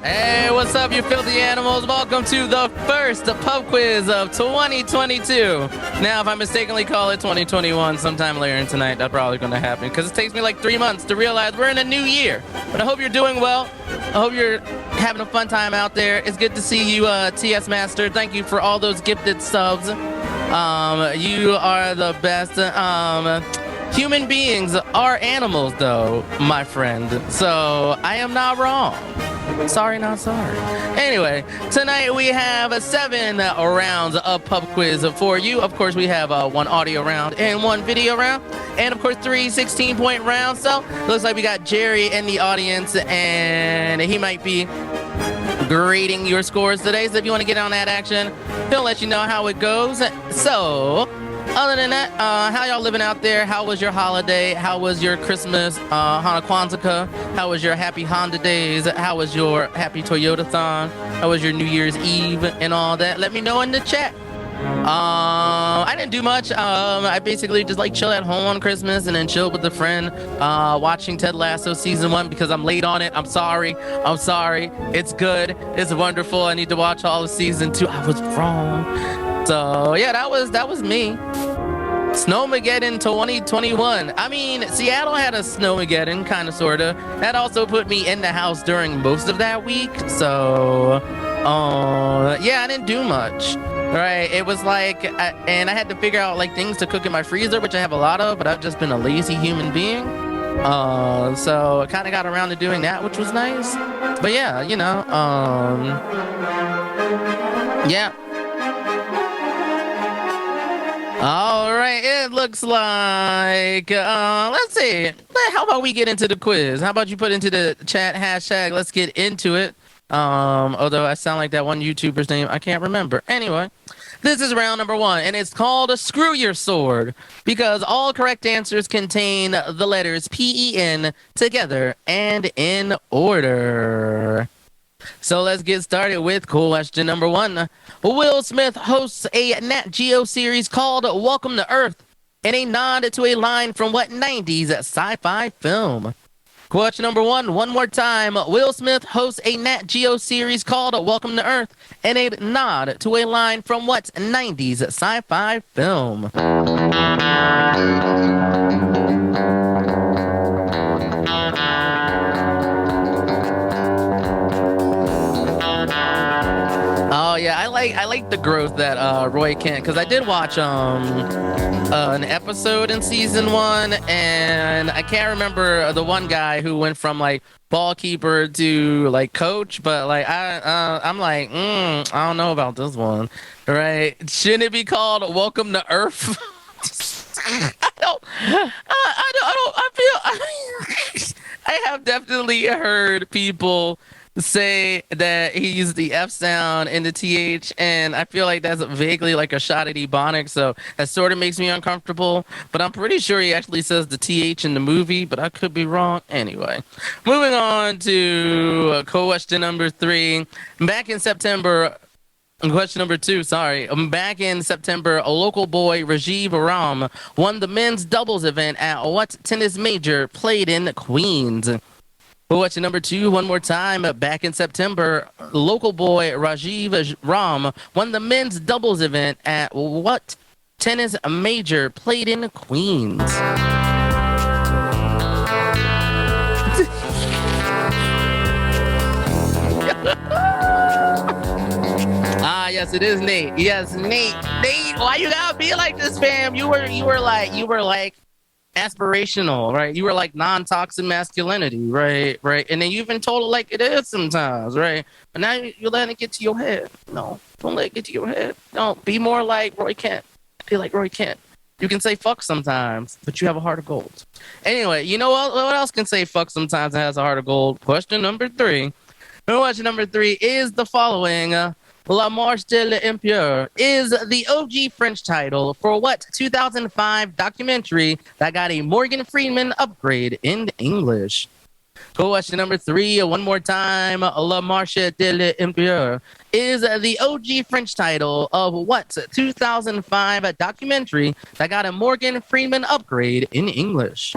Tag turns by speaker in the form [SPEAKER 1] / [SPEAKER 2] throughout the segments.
[SPEAKER 1] Hey, what's up, you filthy animals? Welcome to the first pub quiz of 2022. Now, if I mistakenly call it 2021 sometime later in tonight, that's probably going to happen because it takes me like 3 months to realize we're in a new year. But I hope you're doing well. I hope you're having a fun time out there. It's good to see you, TS Master. Thank you for all those gifted subs. You are the best. Human beings are animals, though, my friend. So I am not wrong. Sorry, not sorry. Anyway, tonight we have 7 rounds of pub quiz for you. Of course, we have 1 audio round and 1 video round. And of course, 3 16-point rounds. So looks like we got Jerry in the audience, and he might be grading your scores today. So if you want to get on that action, he'll let you know how it goes. So other than that, how y'all living out there? How was your holiday? How was your Christmas, Kwanzaa? How was your happy Honda days? How was your happy Toyota-thon? How was your New Year's Eve and all that? Let me know in the chat. I didn't do much. I basically just like chill at home on Christmas and then chill with a friend, watching Ted Lasso season 1 because I'm late on it. I'm sorry. It's good. It's wonderful. I need to watch all of season 2. I was wrong. So yeah, that was me. Snowmageddon 2021. I mean, Seattle had a Snowmageddon, kind of, sort of. That also put me in the house during most of that week. So, yeah, I didn't do much. Right? It was like, and I had to figure out like things to cook in my freezer, which I have a lot of, but I've just been a lazy human being. So I kind of got around to doing that, which was nice. But yeah, you know, yeah. All right, it looks like, let's see. How about we get into the quiz? How about you put into the chat hashtag, let's get into it. Although I sound like that one YouTuber's name, I can't remember. Anyway, this is round number 1, and it's called Screw Your Sword, because all correct answers contain the letters P-E-N together and in order. So let's get started with question number 1. Will Smith hosts a Nat Geo series called Welcome to Earth in a nod to a line from what 90s sci-fi film? Question number 1, one more time. Will Smith hosts a Nat Geo series called Welcome to Earth in a nod to a line from what 90s sci-fi film? Oh yeah, I like the growth that Roy Kent, because I did watch an episode in season 1, and I can't remember the one guy who went from like ball keeper to like coach, but like I'm like I don't know about this one, right? Shouldn't it be called Welcome to Earth? I have definitely heard people say that he used the F sound in the TH, and I feel like that's vaguely like a shot at Ebonics, so that sort of makes me uncomfortable, but I'm pretty sure he actually says the TH in the movie, but I could be wrong. Anyway, moving on to question number 3. Back in September, question number 2, sorry. Back in September, a local boy, Rajiv Ram, won the men's doubles event at what tennis major played in Queens? Question number 2, one more time. Back in September, local boy Rajiv Ram won the men's doubles event at what tennis major played in Queens? Yes, it is Nate. Yes, Nate. Nate, why you gotta be like this, fam? You were like aspirational, right? You were like non-toxic masculinity, right? And then you even told it like it is sometimes, right? But now you're letting it get to your head. No, don't let it get to your head. Don't be more like Roy Kent. Be like Roy Kent. You can say fuck sometimes, but you have a heart of gold. Anyway, you know what else can say fuck sometimes and has a heart of gold? Question number 3. Question number 3 is the following. La Marche de l'Impure is the OG French title for what 2005 documentary that got a Morgan Freeman upgrade in English? Question number 3, one more time. La Marche de l'Impure is the OG French title of what 2005 documentary that got a Morgan Freeman upgrade in English?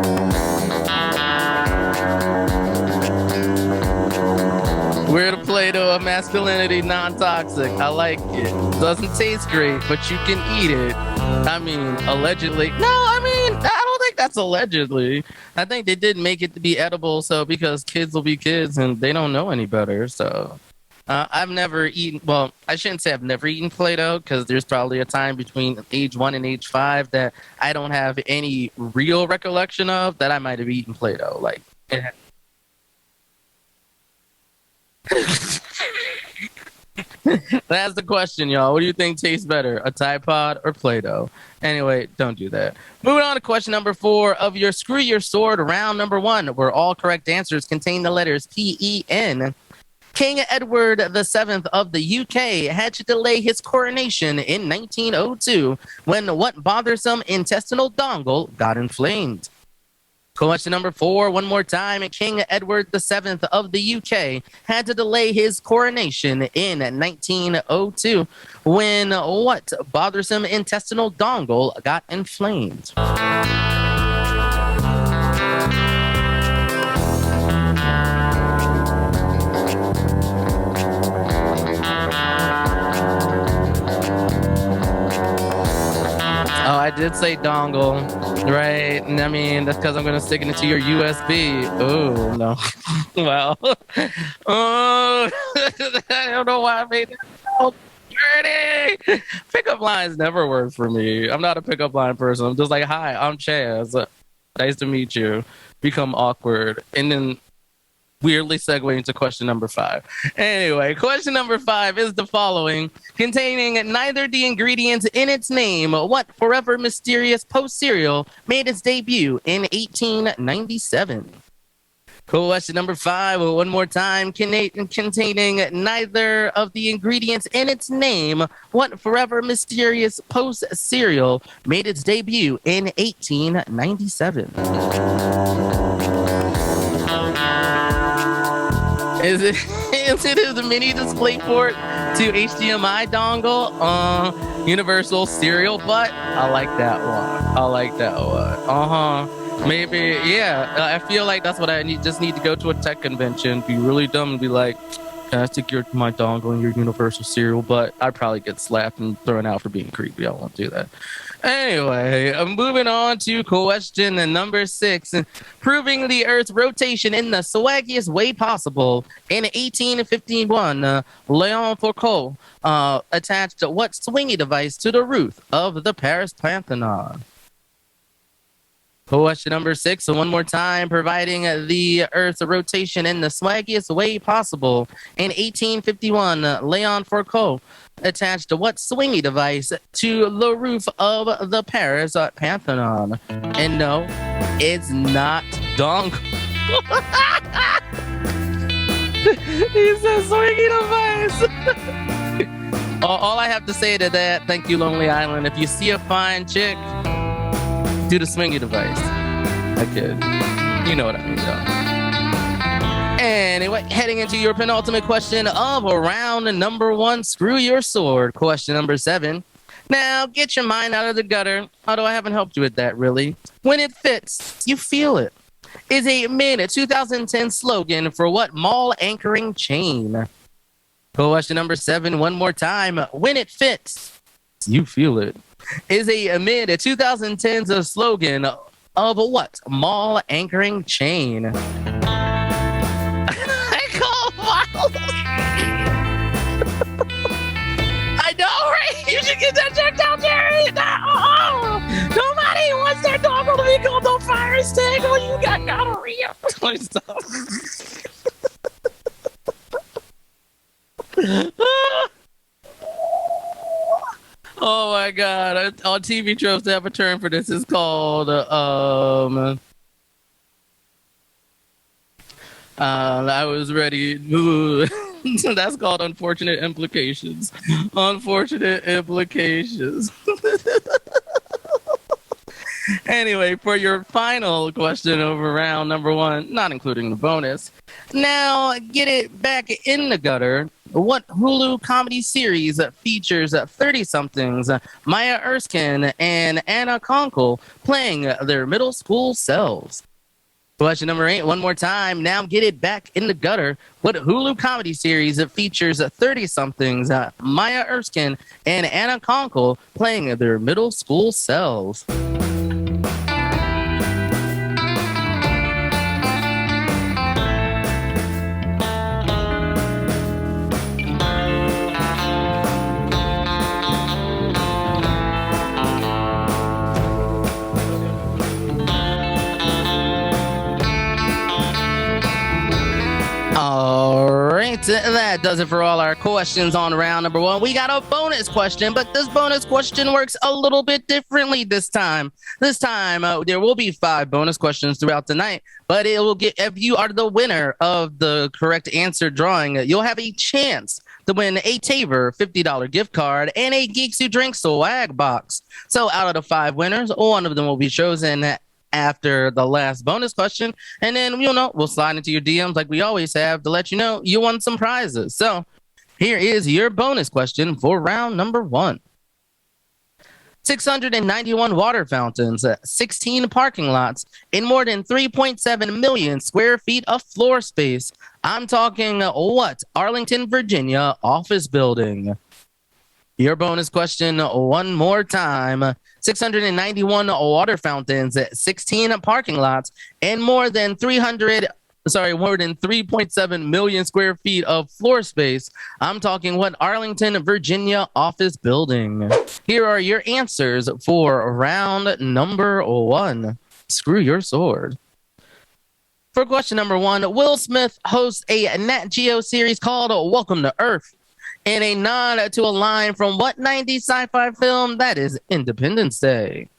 [SPEAKER 1] We're the Play-Doh of masculinity, non-toxic. I like it. Doesn't taste great, but you can eat it. I mean, allegedly. No, I mean, I don't think that's allegedly. I think they did make it to be edible, so because kids will be kids and they don't know any better. So I've never eaten. Well, I shouldn't say I've never eaten Play-Doh because there's probably a time between age 1 and age 5 that I don't have any real recollection of that I might have eaten Play-Doh. Like. That's the question, y'all. What do you think tastes better, a Tide Pod or Play-Doh? Anyway, don't do that. Moving on to question number 4 of your Screw Your Sword round number 1, where all correct answers contain the letters P-E-N. King Edward VII of the UK had to delay his coronation in 1902 when what bothersome intestinal dongle got inflamed. Question number 4, one more time. King Edward VII of the UK had to delay his coronation in 1902 when what bothersome intestinal dongle got inflamed. Oh, I did say dongle, right? And I mean, that's because I'm going to stick it into your USB. Oh, no. Well, oh, I don't know why I made it so dirty. Pickup lines never work for me. I'm not a pickup line person. I'm just like, hi, I'm Chaz. Nice to meet you. Become awkward. And then weirdly segue into question number 5. Anyway, question number 5 is the following. Containing neither the ingredients in its name, what forever mysterious post cereal made its debut in 1897? Question number 5, one more time. Containing neither of the ingredients in its name, what forever mysterious post cereal made its debut in 1897? Is it the mini display port to HDMI dongle? Universal serial butt? I like that one. Maybe, yeah. I feel like that's what I just need to go to a tech convention, be really dumb and be like, can I stick my dongle in your universal serial butt? I'd probably get slapped and thrown out for being creepy. I won't do that. Anyway, moving on to question number 6. Proving the Earth's rotation in the swaggiest way possible. In 1851, Leon Foucault attached what swingy device to the roof of the Paris Pantheon? Question number 6, so one more time. Providing the Earth's rotation in the swaggiest way possible. In 1851, Leon Foucault attached what swingy device to the roof of the Paris Pantheon? And no, it's not donk. He says swingy device. All I have to say to that, thank you, Lonely Island. If you see a fine chick, do the swingy device. I kid. You know what I mean, y'all. Anyway, heading into your penultimate question of round number 1, Screw Your Sword. Question number 7. Now, get your mind out of the gutter, although I haven't helped you with that, really. When it fits, you feel it. Is a mid-2010 slogan for what mall anchoring chain? Question number 7, one more time. When it fits, you feel it. Is a mid-2010s slogan of what mall anchoring chain? I call Miles. I know, right? You should get that checked out, Jerry. Nobody wants their dongle to be called on fire stick when you got gonorrhea. Stop. Oh my God! On TV tropes, they have a term for this. It's called I was ready. Ooh. That's called unfortunate implications. Unfortunate implications. Anyway, for your final question over round number 1, not including the bonus. Now, get it back in the gutter. What Hulu comedy series features 30-somethings Maya Erskine and Anna Konkle playing their middle school selves? Question number 8, one more time. Now get it back in the gutter. What Hulu comedy series that features 30-somethings, Maya Erskine and Anna Conkle playing their middle school selves? All right, that does it for all our questions on round number 1. We got a bonus question, but this bonus question works a little bit differently this time. There will be 5 bonus questions throughout the night, but it will get, if you are the winner of the correct answer drawing, you'll have a chance to win a Tabor $50 gift card and a Geeks Who Drink swag box. So out of the 5 winners, one of them will be chosen after the last bonus question, and then we'll slide into your DMs like we always have to let you know you won some prizes. So here is your bonus question for round number 1. 691 water fountains, 16 parking lots, and more than 3.7 million square feet of floor space. I'm talking what Arlington, Virginia office building? Your bonus question one more time. 691 water fountains, 16 parking lots, and more than 3.7 million square feet of floor space. I'm talking what Arlington, Virginia office building? Here are your answers for round number 1. Screw your sword. For question number 1, Will Smith hosts a Nat Geo series called Welcome to Earth, in a nod to a line from what 90s sci-fi film? That is Independence Day.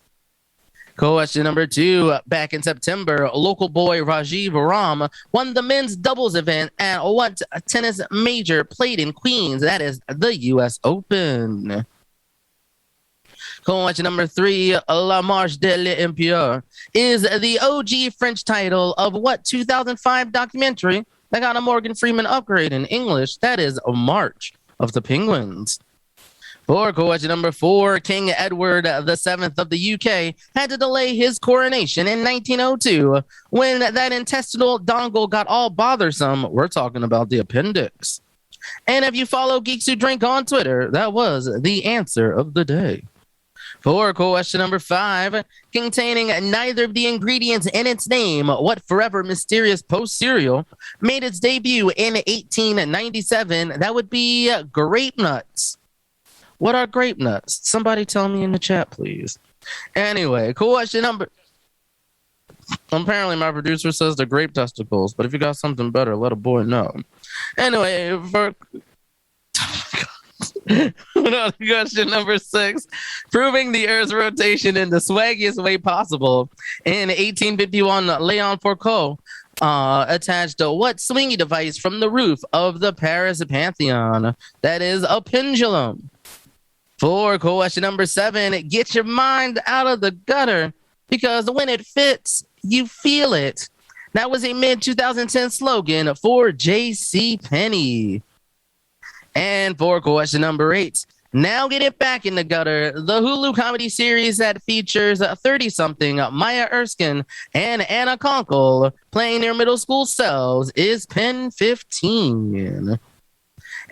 [SPEAKER 1] Question number 2. Back in September, local boy Rajiv Ram won the men's doubles event at what tennis major played in Queens? That is the U.S. Open. Question number 3. La Marche de l'Empire is the OG French title of what 2005 documentary that got a Morgan Freeman upgrade in English? That is A March of the Penguins. For question number 4, King Edward VII of the UK had to delay his coronation in 1902 when that intestinal dongle got all bothersome. We're talking about the appendix. And if you follow Geeks Who Drink on Twitter, that was the answer of the day. For question number 5, containing neither of the ingredients in its name, what forever mysterious post cereal made its debut in 1897? That would be grape nuts. What are grape nuts? Somebody tell me in the chat, please. Anyway, question number... Apparently my producer says they're grape testicles, but if you got something better, let a boy know. Anyway, for... Question number 6, proving the Earth's rotation in the swaggiest way possible. In 1851, Leon Foucault attached what swingy device from the roof of the Paris Pantheon? That is a pendulum. For question number 7, get your mind out of the gutter, because when it fits, you feel it. That was a mid-2010 slogan for JCPenney. And for question number 8, now get it back in the gutter. The Hulu comedy series that features 30-something Maya Erskine and Anna Conkle playing their middle school selves is Pen 15.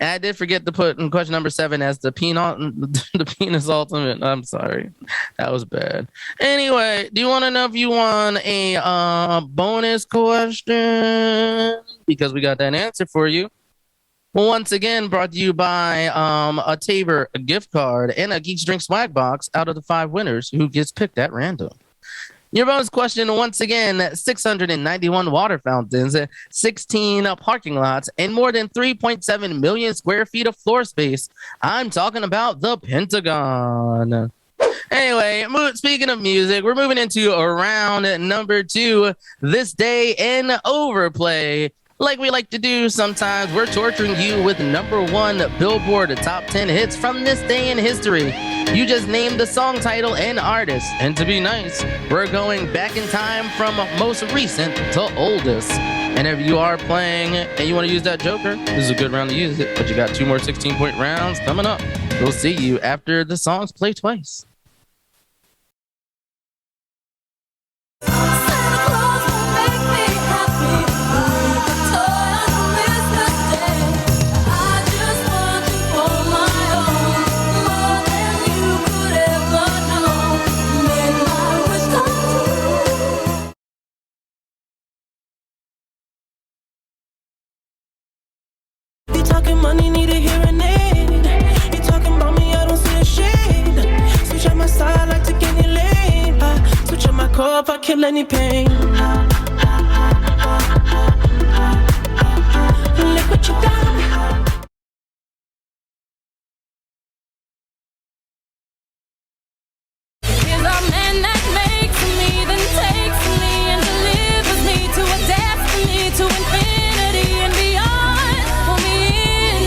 [SPEAKER 1] And I did forget to put in question number 7 as the penis ultimate. I'm sorry. That was bad. Anyway, do you want to know if you won a bonus question? Because we got that answer for you. Well, once again, brought to you by a Tabor gift card and a Geeks Drink swag box out of the 5 winners who gets picked at random. Your bonus question, once again, 691 water fountains, 16 parking lots, and more than 3.7 million square feet of floor space. I'm talking about the Pentagon. Anyway, speaking of music, we're moving into round number 2, This Day in Overplay. Like we like to do sometimes, we're torturing you with number 1 Billboard top 10 hits from this day in history. You just name the song title and artist. And to be nice, we're going back in time from most recent to oldest. And if you are playing and you want to use that Joker, this is a good round to use it. But you got 2 more 16-point rounds coming up. We'll see you after the songs play twice.
[SPEAKER 2] Santa Claus will make me talking money, need a hearing aid. You talking about me, I don't see a shade. Switch on my side, like take any lane. Switch on my core if I kill any pain. Look what you done.
[SPEAKER 3] Here's a man that makes me, then takes me and delivers me to a destiny, to infinity and beyond. Pull me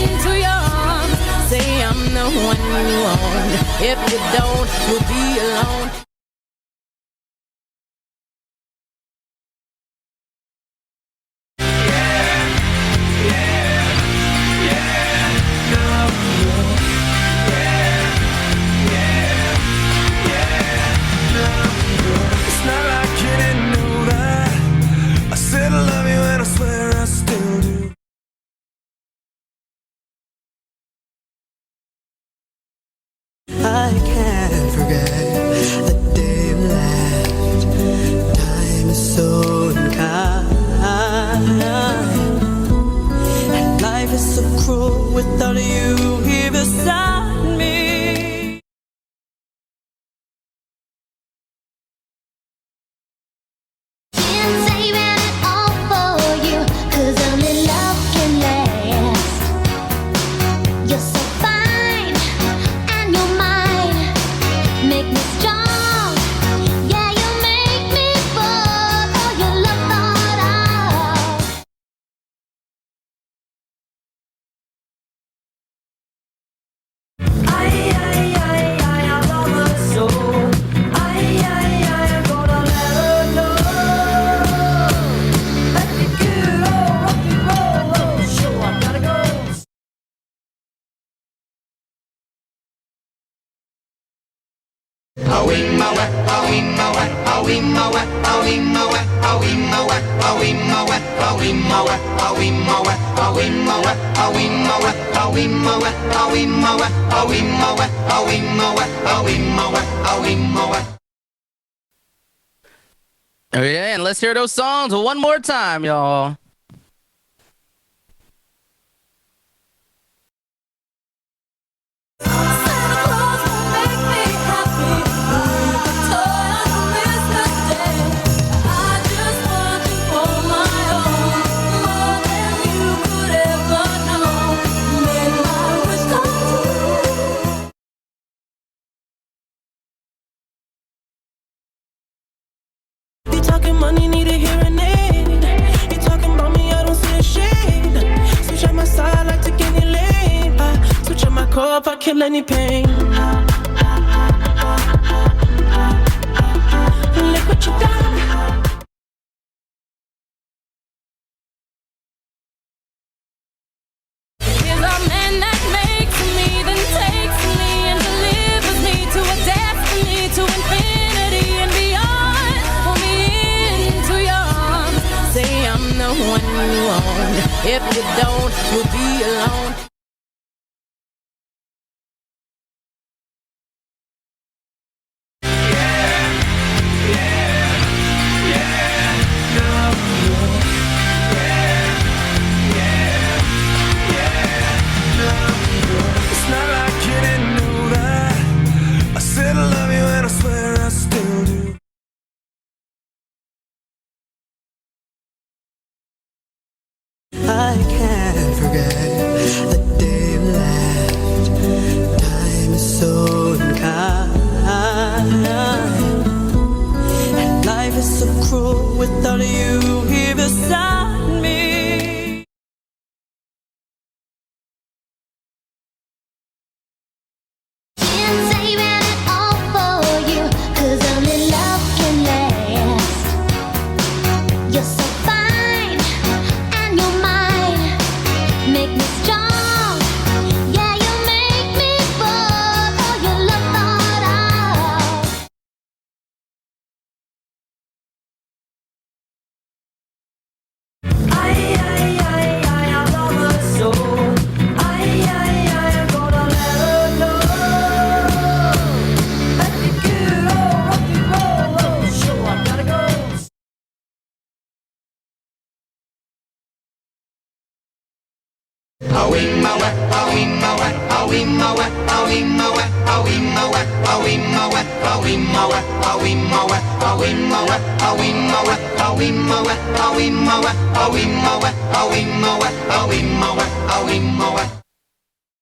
[SPEAKER 3] into your arms. Say I'm the one you want. If you don't, you'll be alone.
[SPEAKER 2] I can't forget the day we left. Time is so unkind, and life is so cruel without you here beside me.
[SPEAKER 4] I'm saving it all for you, 'cause only love can last. You're so fine, and you're mine. Make me strong, yeah, you make me fall. Oh, your love thought out.
[SPEAKER 2] I love her so. I'm gonna let her know. Let me get it all, rock and roll. Sure, I gotta go.
[SPEAKER 1] Oh yeah, and let's hear those songs one more time, y'all.
[SPEAKER 3] Santa Claus will make me happy. Bring a toy on Christmas Day. I just want you for my own, more than you could ever know. Make my wish come true.
[SPEAKER 2] You talking money, need a hearing aid. You talking about me, I don't see a shade. Switch on my side, like take any lane. Switch on my core if I kill any pain. Look what you done.
[SPEAKER 3] Here's a man that makes me, then takes me and delivers me to a destiny, to infinity and beyond. Pull me into your arms. Say I'm the one you want. If you don't, you'll be alone.
[SPEAKER 2] It's not like you didn't know that. I said I love you and I swear I still do. I can't forget the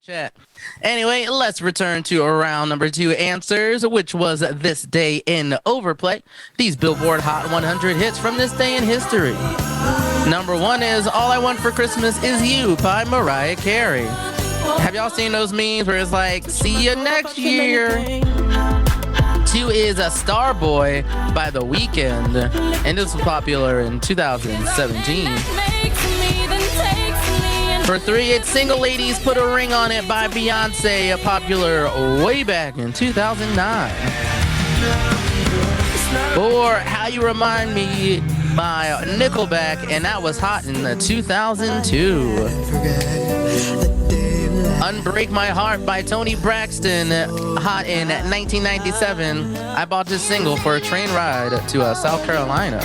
[SPEAKER 1] Chat. Anyway, let's return to round number 2 answers, which was this day in overplay. These Billboard Hot 100 hits from this day in history. Number 1 is All I Want for Christmas Is You by Mariah Carey. Have y'all seen those memes where it's like, see you next year? 2 is a Starboy by The Weeknd, and this was popular in 2017. For 3, it's Single Ladies Put a Ring on It by Beyonce, popular way back in 2009. 4, How You Remind Me by Nickelback, and that was hot in 2002. Unbreak My Heart by Toni Braxton, hot in 1997. I bought this single for a train ride to South Carolina.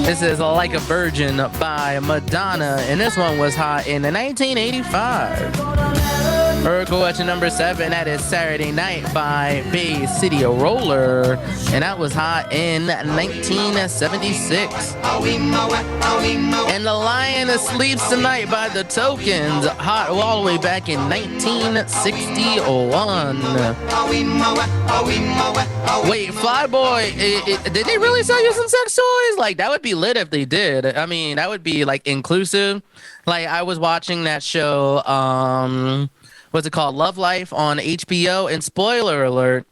[SPEAKER 1] This is Like a Virgin by Madonna, and this one was hot in 1985. Her question number 7, that is Saturday Night by Bay City Roller, and that was hot in 1976. And The Lion Sleeps Tonight by The Tokens, hot all the way back in 1961. Wait, Flyboy, did they really sell you some sex toys? Like, that would be lit if they did. I mean, that would be like inclusive. Like, I was watching that show, what's it called? Love Life on HBO, and spoiler alert,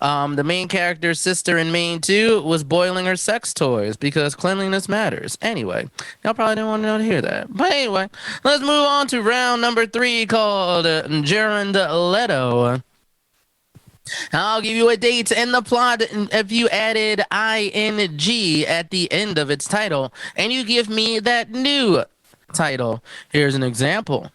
[SPEAKER 1] the main character's sister in Maine 2 was boiling her sex toys because cleanliness matters. Anyway, y'all probably didn't want to hear that. But anyway, let's move on to round number 3 called Jared Leto. I'll give you a date and the plot if you added ing at the end of its title, and you give me that new title. Here's an example.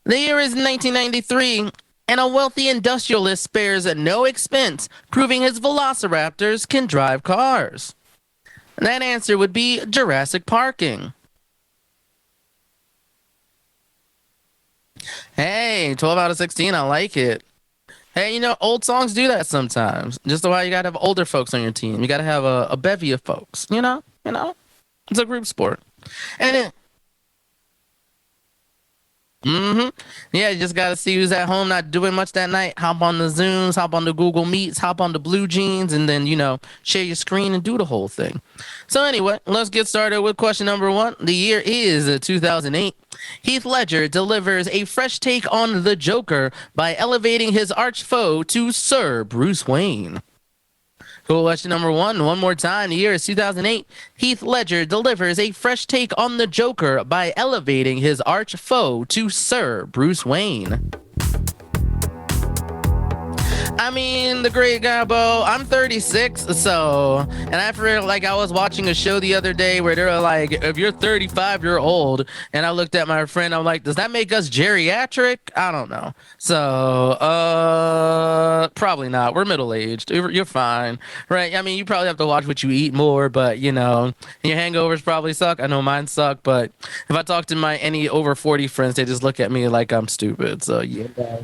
[SPEAKER 1] The year is 1993, and a wealthy industrialist spares no expense, proving his velociraptors can drive cars. That answer would be Jurassic Parking. Hey, 12 out of 16, I like it. Hey, you know, old songs do that sometimes. Just why you gotta have older folks on your team. You gotta have a bevy of folks, you know? It's a group sport. And then yeah, you just gotta see who's at home not doing much that night. Hop on the Zooms, hop on the Google Meets, hop on the Blue Jeans, and then, you know, share your screen and do the whole thing. So anyway, let's get started with question number 1. The year is 2008. Heath Ledger delivers a fresh take on the Joker by elevating his arch foe to Sir Bruce Wayne. Cool. Question number 1, one more time. The year is 2008. Heath Ledger delivers a fresh take on the Joker by elevating his arch foe to Sir Bruce Wayne. I mean, the great Gabo, I'm 36, so, and I feel like I was watching a show the other day where they were like, if you're 35, you're old. And I looked at my friend, I'm like, does that make us geriatric? I don't know. So, probably not. We're middle-aged. You're fine, right? I mean, you probably have to watch what you eat more, but, you know, your hangovers probably suck. I know mine suck, but if I talk to any over 40 friends, they just look at me like I'm stupid. So, yeah.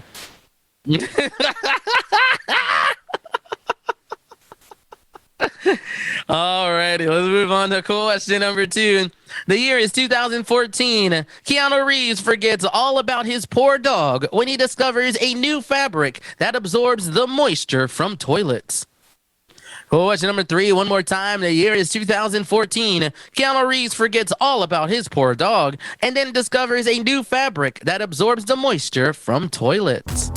[SPEAKER 1] Alrighty, let's move on to question number 2. The year is 2014. Keanu Reeves forgets all about his poor dog when he discovers a new fabric that absorbs the moisture from toilets. Question number 3, one more time. The year is 2014. Keanu Reeves forgets all about his poor dog and then discovers a new fabric that absorbs the moisture from toilets.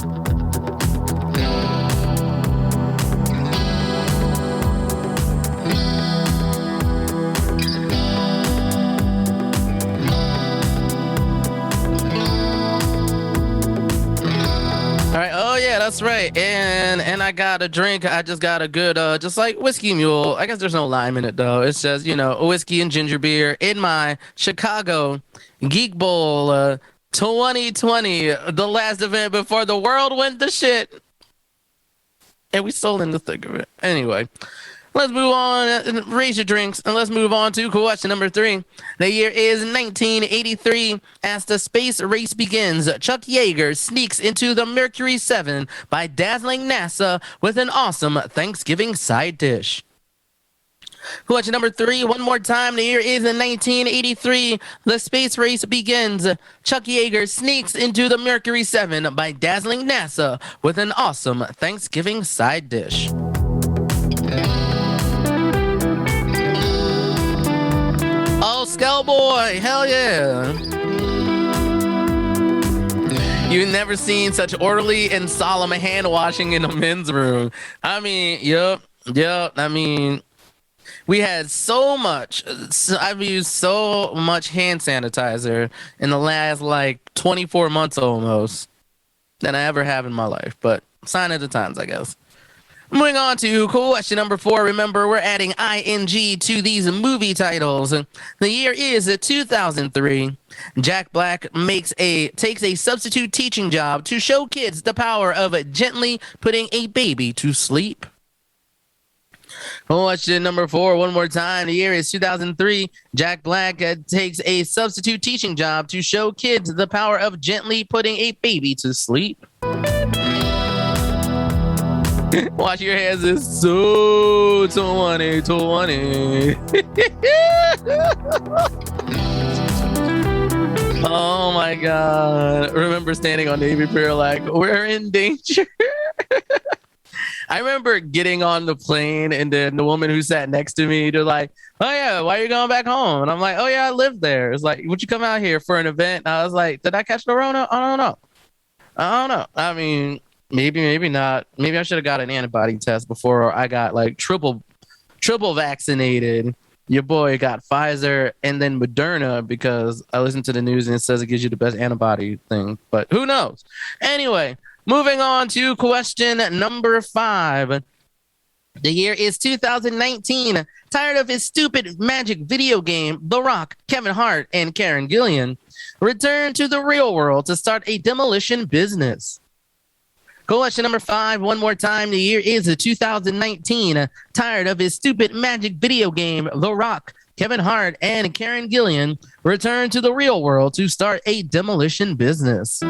[SPEAKER 1] That's right, and I got a drink. I just got a good, just like Whiskey Mule. I guess there's no lime in it though. It's just, you know, a whiskey and ginger beer in my Chicago Geek Bowl 2020, the last event before the world went to shit, and we still in the thick of it. Anyway, Let's move on. Raise your drinks and let's move on to question number 3. The year is 1983. As the space race begins, Chuck Yeager sneaks into the Mercury 7 by dazzling NASA with an awesome Thanksgiving side dish. Question number 3, one more time. The year is in 1983. The space race begins. Chuck Yeager sneaks into the Mercury 7 by dazzling NASA with an awesome Thanksgiving side dish. Oh, Skellboy, hell yeah. You've never seen such orderly and solemn hand washing in a men's room. I mean, yep. I mean, we had so much. I've used so much hand sanitizer in the last like 24 months almost than I ever have in my life. But sign of the times, I guess. Moving on to question number 4. Remember, we're adding ing to these movie titles. The year is 2003. Jack Black takes a substitute teaching job to show kids the power of gently putting a baby to sleep. Question number 4, one more time. The year is 2003. Jack Black takes a substitute teaching job to show kids the power of gently putting a baby to sleep. Wash your hands is so 2020. Oh my God. Remember standing on Navy Pier like, we're in danger. I remember getting on the plane and then the woman who sat next to me, they're like, oh yeah, why are you going back home? And I'm like, oh yeah, I live there. It's like, would you come out here for an event? And I was like, did I catch the Rona? I don't know. I mean, maybe not. Maybe I should have got an antibody test before I got like triple vaccinated. Your boy got Pfizer and then Moderna because I listened to the news and it says it gives you the best antibody thing, but who knows? Anyway, moving on to question number 5. The year is 2019. Tired of his stupid magic video game, The Rock, Kevin Hart, and Karen Gillan return to the real world to start a demolition business. Question number 5, one more time. The year is 2019. Tired of his stupid magic video game, The Rock, Kevin Hart, and Karen Gillan return to the real world to start a demolition business. I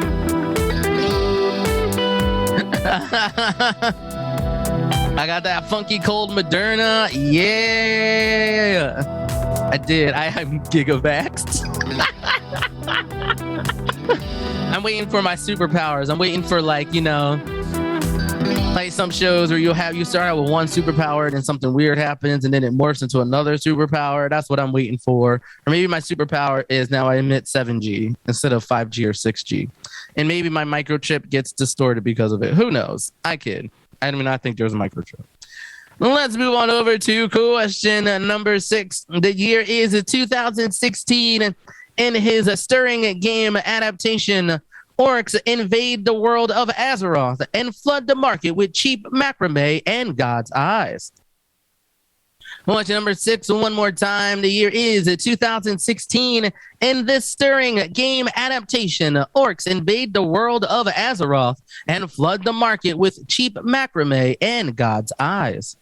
[SPEAKER 1] got that funky cold Moderna. Yeah, I did. I'm gigavaxxed. I'm waiting for my superpowers. I'm waiting for like some shows where you start out with one superpower and then something weird happens and then it morphs into another superpower. That's what I'm waiting for. Or maybe my superpower is now I emit 7G instead of 5G or 6G. And maybe my microchip gets distorted because of it. Who knows? I kid. I mean, I think there's a microchip. Let's move on over to question number 6. The year is 2016. In his stirring game adaptation, orcs invade the world of Azeroth and flood the market with cheap macrame and God's eyes. Question number 6, one more time. The year is 2016. In this stirring game adaptation, orcs invade the world of Azeroth and flood the market with cheap macrame and God's eyes.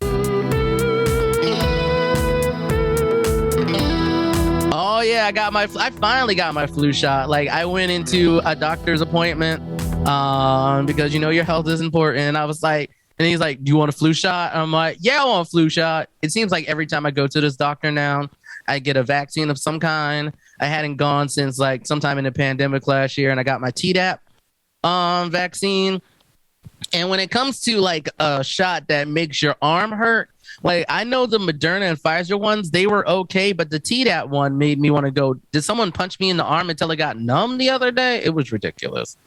[SPEAKER 1] Oh yeah, I finally got my flu shot. Like I went into a doctor's appointment because your health is important. And I was like, and he's like, do you want a flu shot? And I'm like, yeah, I want a flu shot. It seems like every time I go to this doctor now, I get a vaccine of some kind. I hadn't gone since like sometime in the pandemic last year, and I got my Tdap vaccine. And when it comes to like a shot that makes your arm hurt, like I know the Moderna and Pfizer ones, they were okay, but the Tdap one made me want to go. Did someone punch me in the arm until it got numb the other day? It was ridiculous.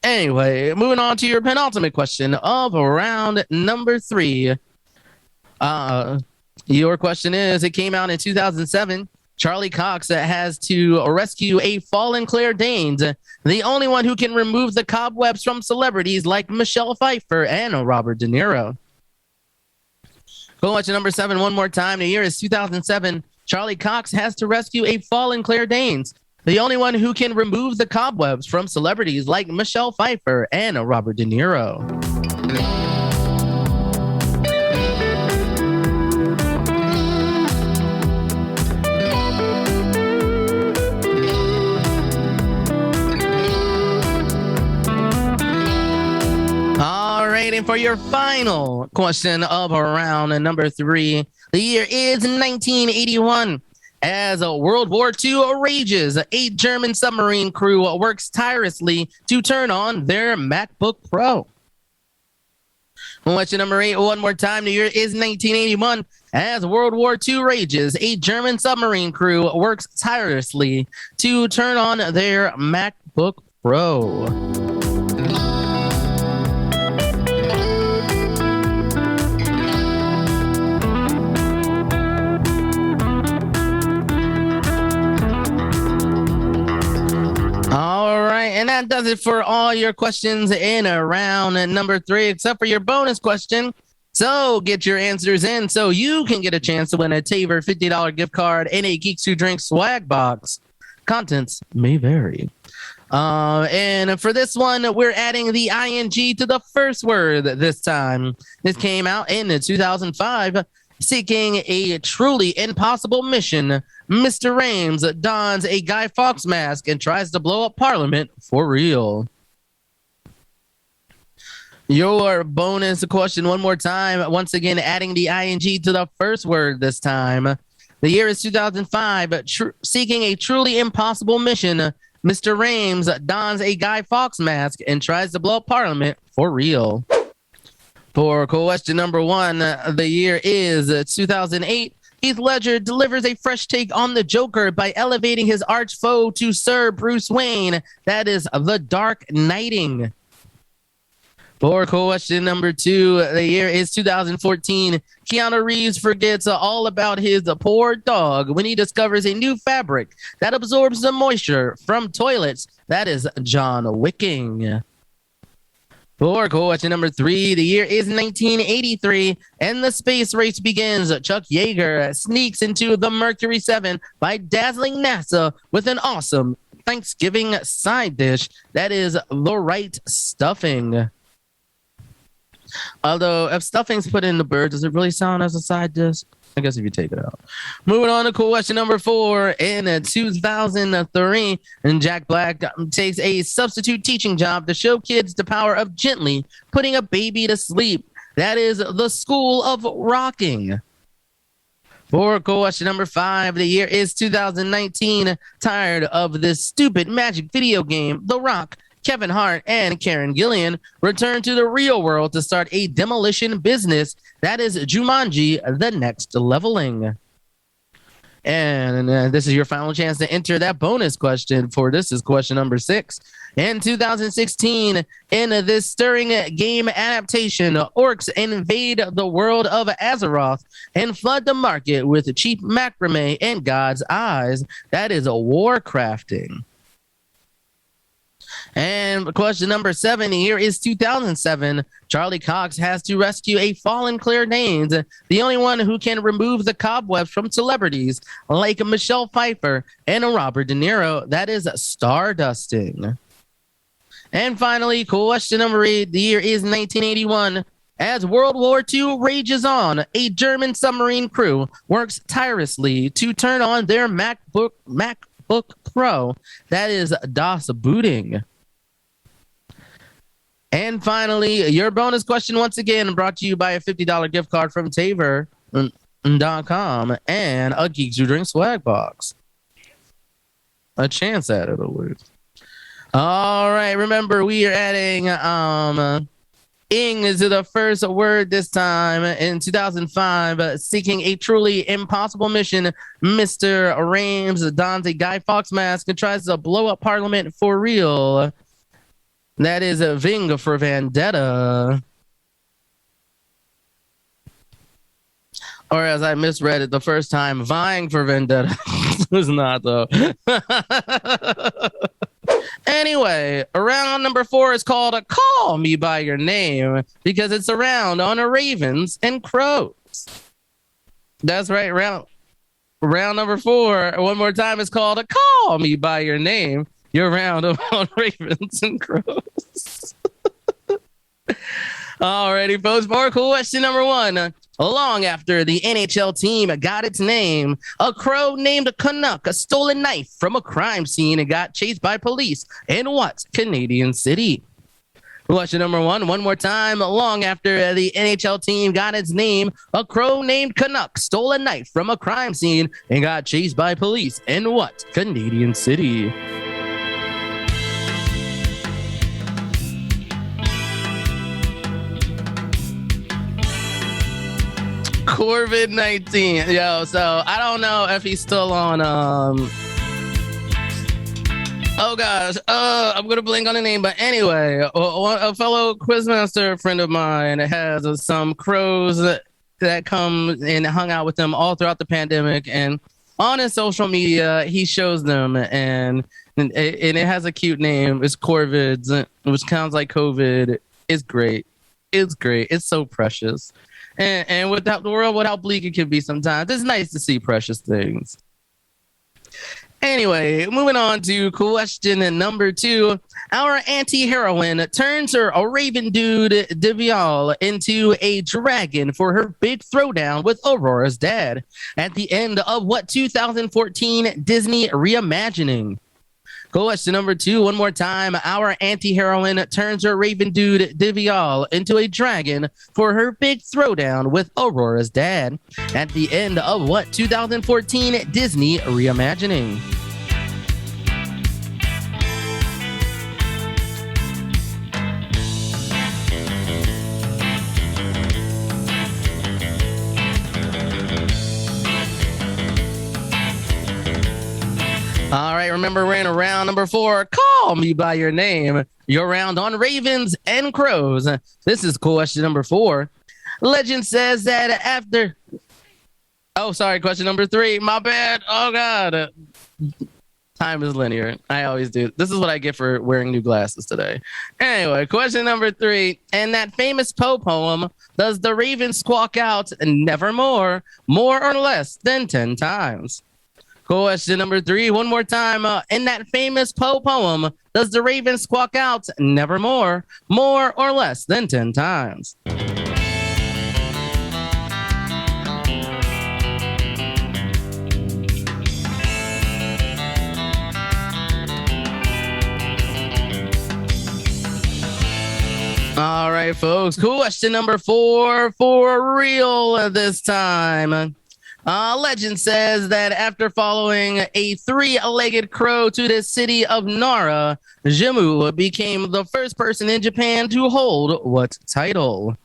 [SPEAKER 1] Anyway, moving on to your penultimate question of round number 3. Your question is, it came out in 2007. Charlie Cox has to rescue a fallen Claire Danes, the only one who can remove the cobwebs from celebrities like Michelle Pfeiffer and Robert De Niro. Question number 7, one more time. The year is 2007. Charlie Cox has to rescue a fallen Claire Danes, the only one who can remove the cobwebs from celebrities like Michelle Pfeiffer and Robert De Niro. ready for your final question of round number 3. The year is 1981. As World War II rages, a German submarine crew works tirelessly to turn on their MacBook Pro. Question number 8, one more time. The year is 1981. As World War II rages, a German submarine crew works tirelessly to turn on their MacBook Pro. All right, and that does it for all your questions in round number 3, except for your bonus question. So get your answers in so you can get a chance to win a Taver $50 gift card and a Geeks Who Drink swag box. Contents may vary. And for this one, we're adding the ing to the first word this time. This came out in 2005. Seeking a truly impossible mission, Mr. Rames dons a Guy Fawkes mask and tries to blow up Parliament for real. Your bonus question one more time. Once again, adding the ing to the first word this time. The year is 2005. Seeking a truly impossible mission, Mr. Rames dons a Guy Fawkes mask and tries to blow up Parliament for real. For question number 1, the year is 2008. Heath Ledger delivers a fresh take on the Joker by elevating his arch foe to Sir Bruce Wayne. That is The Dark Knighting. For question number 2, the year is 2014. Keanu Reeves forgets all about his poor dog when he discovers a new fabric that absorbs the moisture from toilets. That is John Wicking. For question number 3, the year is 1983, and the space race begins. Chuck Yeager sneaks into the Mercury 7 by dazzling NASA with an awesome Thanksgiving side dish. That is the right stuffing. Although, if stuffing's put in the bird, does it really sound as a side dish? I guess if you take it out. Moving on to question number 4. In 2003, and Jack Black takes a substitute teaching job to show kids the power of gently putting a baby to sleep. That is The School of Rocking. For question number 5, the year is 2019. Tired of this stupid magic video game, The Rock, Kevin Hart, and Karen Gillan return to the real world to start a demolition business. That is Jumanji: The Next Leveling. And this is your final chance to enter that bonus question. For this is question number 6. In 2016, in this stirring game adaptation, orcs invade the world of Azeroth and flood the market with cheap macrame and God's eyes. That is Warcrafting. And question number 7, here is 2007. Charlie Cox has to rescue a fallen Claire Danes, the only one who can remove the cobwebs from celebrities like Michelle Pfeiffer and Robert De Niro. That is Stardusting. And finally, question number 8, the year is 1981. As World War II rages on, a German submarine crew works tirelessly to turn on their MacBook Pro. That is DOS booting. And finally, your bonus question once again brought to you by a $50 gift card from Taver.com and a Geeks Who Drink swag box. A chance at it, at least. All right, remember we are adding ing to the first word this time. In 2005, seeking a truly impossible mission, Mr. Rames dons a Guy Fawkes mask and tries to blow up Parliament for real. That is a Ving for Vendetta. Or as I misread it the first time, vying for Vendetta. It's not, though. Anyway, round number 4 is called a Call Me By Your Name because it's a round on a Ravens and Crows. That's right, round number 4, one more time, is called a Call Me By Your Name. Your round on Ravens and Crows. Alrighty, folks, for question number 1. Long after the NHL team got its name, a crow named Canuck stole a knife from a crime scene and got chased by police in what Canadian city? Question number one more time. Long after the NHL team got its name, a crow named Canuck stole a knife from a crime scene and got chased by police in what Canadian city? COVID-19. Yo, so I don't know if he's still on oh gosh, I'm gonna blank on the name, but anyway, a fellow Quizmaster friend of mine has some crows that come and hung out with them all throughout the pandemic, and on his social media, he shows them, and it has a cute name. It's Corvids, which sounds like COVID. It's great. It's great. It's so precious, and without the world, with how bleak it can be sometimes, it's nice to see precious things. Anyway, moving on to question number 2. Our anti-heroine turns her a raven dude Devial into a dragon for her big throwdown with Aurora's dad at the end of what 2014 Disney reimagining? Question number 2, one more time. Our anti-heroine turns her raven dude Devial into a dragon for her big throwdown with Aurora's dad at the end of what 2014 Disney reimagining? All right, remember we're in round number 4. Call me by your name. Your round on ravens and crows. This is question number 4. Legend says that after... Oh, sorry, question number 3. My bad. Oh, God. Time is linear. I always do. This is what I get for wearing new glasses today. Anyway, question number 3. In that famous Poe poem, does the raven squawk out nevermore, more or less than 10 times? Question number 3, one more time. In that famous Poe poem, does the raven squawk out nevermore, more or less than 10 times? All right, folks. Question number 4 for real this time. Legend says that after following a 3-legged crow to the city of Nara, Jimmu became the first person in Japan to hold what title?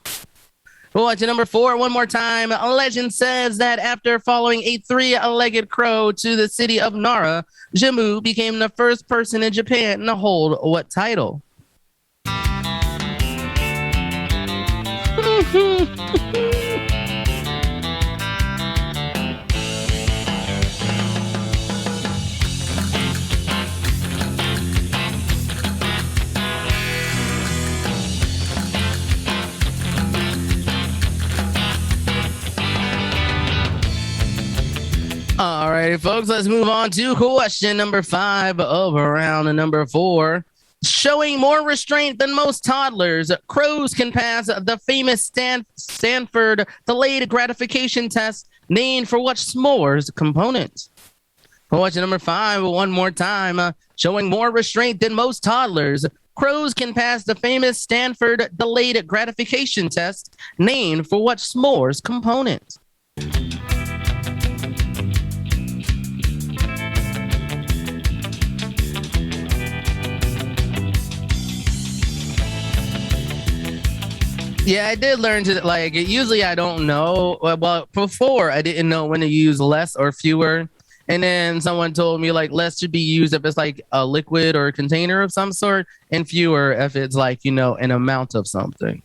[SPEAKER 1] Question number 4, one more time. Legend says that after following a 3-legged crow to the city of Nara, Jimmu became the first person in Japan to hold what title? All right, folks, let's move on to question number 5 of round number 4. Showing more restraint than most toddlers, crows can pass the famous Stanford delayed gratification test named for what s'mores component? Question number 5, one more time. Showing more restraint than most toddlers, crows can pass the famous Stanford delayed gratification test named for what s'mores component? Yeah, I did learn to like. Usually, I don't know. Well, before I didn't know when to use less or fewer, and then someone told me like less should be used if it's like a liquid or a container of some sort, and fewer if it's like an amount of something.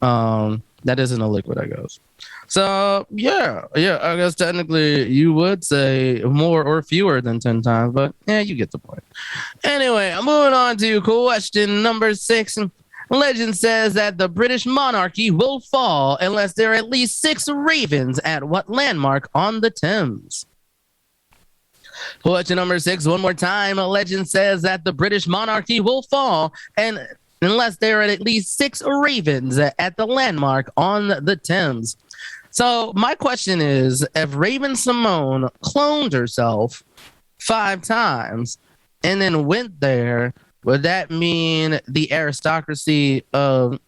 [SPEAKER 1] That isn't a liquid, I guess. So yeah. I guess technically you would say more or fewer than 10 times, but yeah, you get the point. Anyway, moving on to question number 6. Legend says that the British monarchy will fall unless there are at least 6 ravens at what landmark on the Thames? Question number 6, one more time. Legend says that the British monarchy will fall unless there are at least 6 ravens at the landmark on the Thames. So my question is, if Raven Simone cloned herself 5 times and then went there would that mean the aristocracy of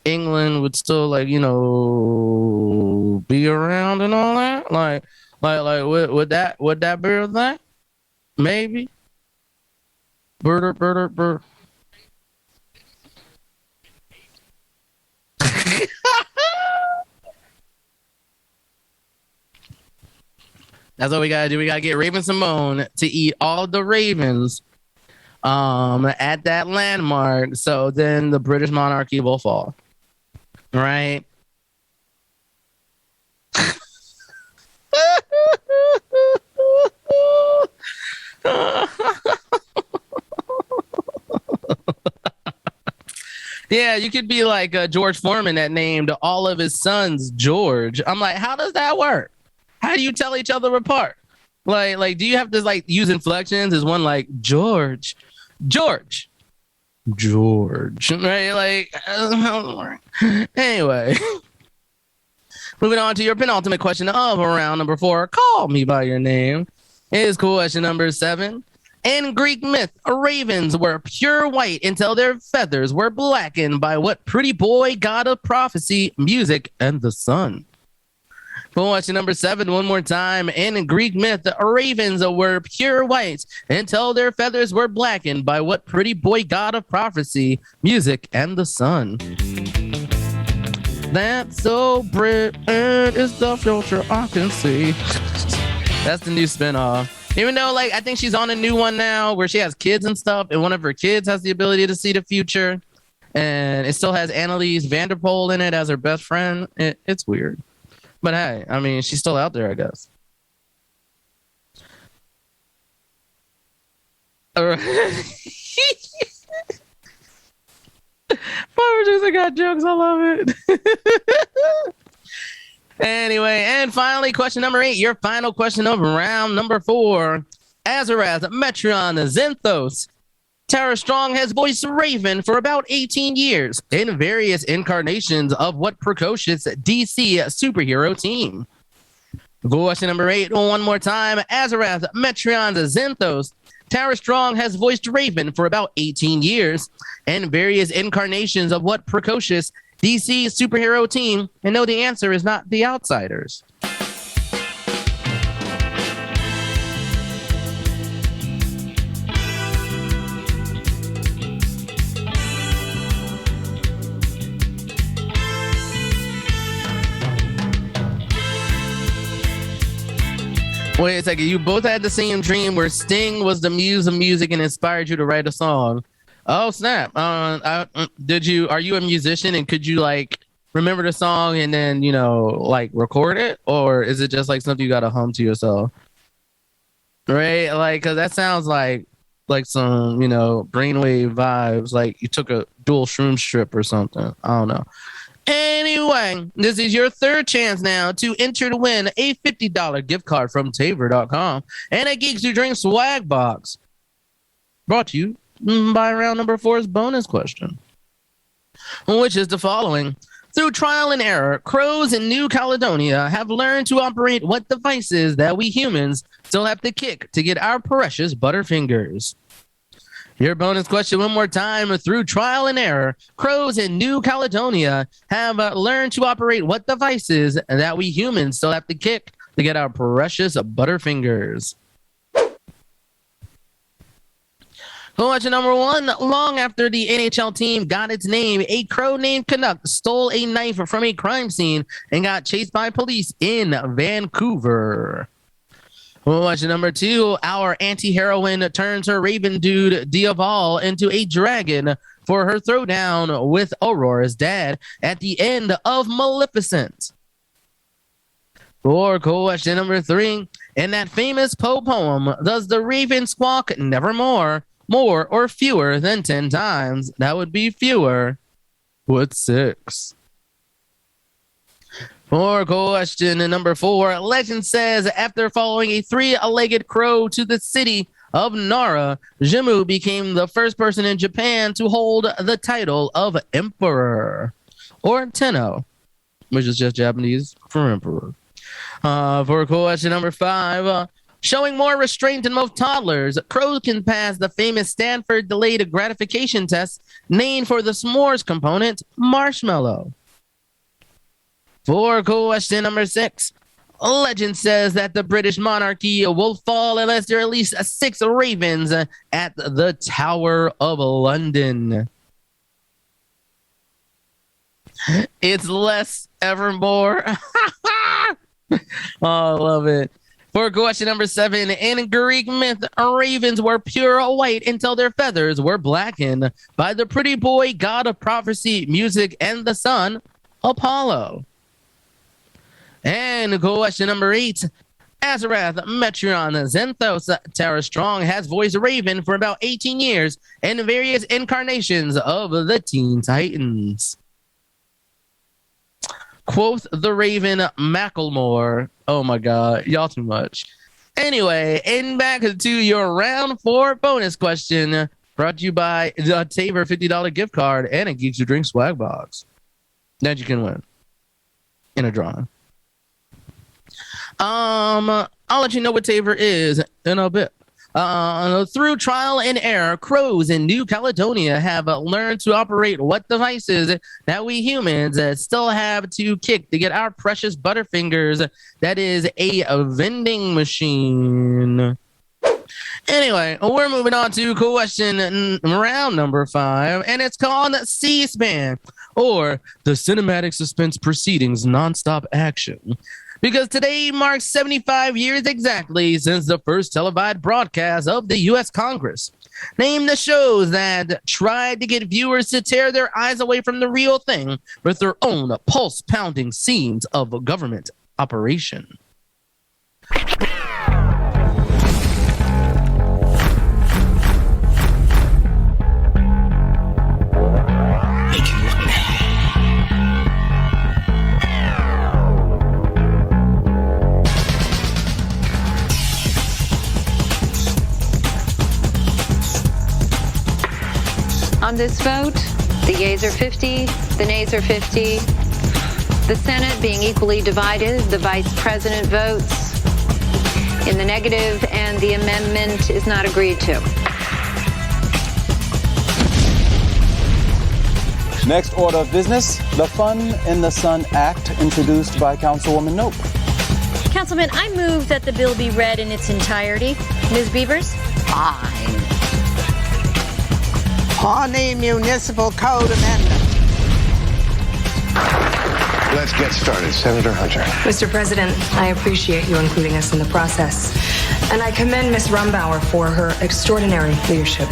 [SPEAKER 1] England would still like, be around and all that? Would that be a thing? Maybe. Birder. That's what we gotta do. We gotta get Raven Simone to eat all the ravens at that landmark, so then the British monarchy will fall. Right? Yeah, you could be like George Foreman that named all of his sons George. I'm like, how does that work? How do you tell each other apart? Like, do you have to like use inflections? Is one like George, right? Like, anyway, moving on to your penultimate question of round number 4. Call me by your name. Is question number 7. In Greek myth, ravens were pure white until their feathers were blackened by what pretty boy, god of prophecy, music, and the sun? Question number 7 one more time. In Greek myth, ravens were pure white until their feathers were blackened by what pretty boy, god of prophecy, music, and the sun? That's so Britain is the future I can see. That's the new spinoff. Even though, like, I think she's on a new one now where she has kids and stuff, and one of her kids has the ability to see the future, and it still has Annalise Vanderpool in it as her best friend. It's weird. But hey, I mean, she's still out there, I guess. All right. Power Jason got jokes. I love it. Anyway, and finally, question number 8, your final question of round number 4. Azarath, Metron, Zenthos. Tara Strong has voiced Raven for about 18 years in various incarnations of what precocious DC superhero team? Question number 8, one more time. Azarath, Metron, Zenthos. Tara Strong has voiced Raven for about 18 years in various incarnations of what precocious DC superhero team? And no, the answer is not The Outsiders. Wait a second, you both had the same dream where Sting was the muse of music and inspired you to write a song. Oh snap! Are you a musician and could you like remember the song and then like record it, or is it just like something you gotta hum to yourself? Right, like because that sounds like some brainwave vibes. Like you took a dual shroom strip or something. I don't know. Anyway, this is your third chance now to enter to win a $50 gift card from Taver.com and a Geeks Who Drink swag box. Brought to you by round number 4's bonus question, which is the following. Through trial and error, crows in New Caledonia have learned to operate what devices that we humans still have to kick to get our precious butterfingers. Your bonus question one more time. Through trial and error, crows in New Caledonia have learned to operate what devices that we humans still have to kick to get our precious butterfingers. Question number 1. Long after the NHL team got its name, a crow named Canuck stole a knife from a crime scene and got chased by police in Vancouver. Question number 2. Our anti-heroine turns her raven dude Diaval into a dragon for her throwdown with Aurora's dad at the end of Maleficent. For question number 3. In that famous Poe poem, does the raven squawk nevermore, more or fewer than 10 times? That would be fewer with 6. For question number 4, legend says after following a 3-legged crow to the city of Nara, Jimmu became the first person in Japan to hold the title of emperor, or Tenno, which is just Japanese for emperor. For question number 5, Showing more restraint in most toddlers, crows can pass the famous Stanford delayed gratification test named for the s'mores component, marshmallow. For question number 6, legend says that the British monarchy will fall unless there are at least 6 ravens at the Tower of London. It's less, evermore. Oh, I love it. For question number 7, in Greek myth, ravens were pure white until their feathers were blackened by the pretty boy god of prophecy, music, and the sun, Apollo. And question number 8, Azarath, Metron, Zenthos, Tara Strong has voiced Raven for about 18 years in various incarnations of the Teen Titans. Quoth the Raven Macklemore. Oh my God, y'all too much. Anyway, and back to your round 4 bonus question, brought to you by the Tabor $50 gift card and a Geeks Who Drink swag box that you can win in a drawing. I'll let you know what Tabor is in a bit. Through trial and error, crows in New Caledonia have learned to operate what devices that we humans still have to kick to get our precious butterfingers. That is a vending machine. Anyway, we're moving on to question round number 5, and it's called C-SPAN, or the Cinematic Suspense Proceedings Nonstop Action. Because today marks 75 years exactly since the first televised broadcast of the U.S. Congress. Name the shows that tried to get viewers to tear their eyes away from the real thing with their own pulse-pounding scenes of a government operation.
[SPEAKER 5] On this vote, the yeas are 50, the nays are 50. The Senate being equally divided, the Vice President votes in the negative, and the amendment is not agreed to.
[SPEAKER 6] Next order of business, the Fun in the Sun Act, introduced by Councilwoman Nope.
[SPEAKER 7] Councilman, I move that the bill be read in its entirety. Ms. Beavers?
[SPEAKER 8] Fine. On the Municipal Code Amendment.
[SPEAKER 9] Let's get started. Senator Hunter.
[SPEAKER 10] Mr. President, I appreciate you including us in the process, and I commend Ms. Rumbauer for her extraordinary leadership.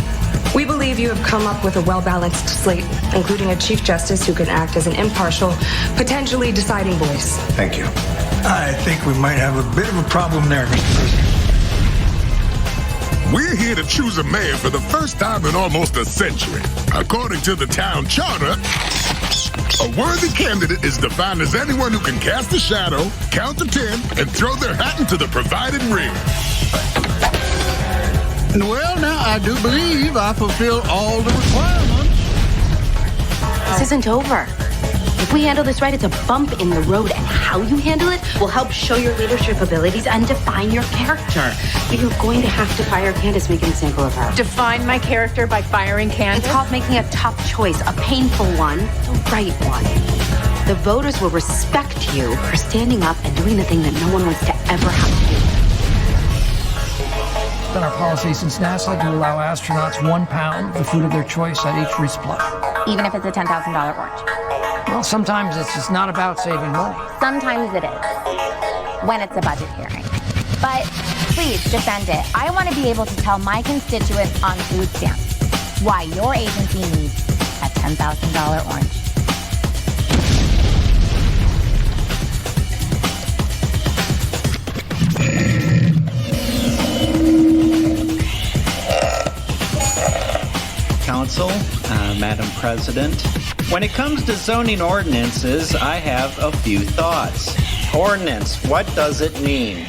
[SPEAKER 10] We believe you have come up with a well-balanced slate, including a Chief Justice who can act as an impartial, potentially deciding voice.
[SPEAKER 9] Thank you.
[SPEAKER 11] I think we might have a bit of a problem there, Mr. President.
[SPEAKER 12] We're here to choose a mayor for the first time in almost a century. According to the town charter, a worthy candidate is defined as anyone who can cast a shadow, count to 10, and throw their hat into the provided ring.
[SPEAKER 8] Well, now, I do believe I fulfill all the requirements.
[SPEAKER 13] This isn't over. If we handle this right, it's a bump in the road, and how you handle it will help show your leadership abilities and define your character. But you're going to have to fire Candace, make an example of her.
[SPEAKER 14] Define my character by firing Candace?
[SPEAKER 13] It's called making a tough choice, a painful one, the right one. The voters will respect you for standing up and doing the thing that no one wants to ever have to do.
[SPEAKER 15] It's been our policy since NASA to allow astronauts 1 pound, the food of their choice, at each resupply.
[SPEAKER 14] Even if it's a $10,000 orange?
[SPEAKER 15] Well, sometimes it's just not about saving money.
[SPEAKER 14] Sometimes it is, when it's a budget hearing. But please defend it. I want to be able to tell my constituents on food stamps why your agency needs a $10,000 orange.
[SPEAKER 16] Council, Madam President, when it comes to zoning ordinances, I have a few thoughts. Ordinance, what does it mean?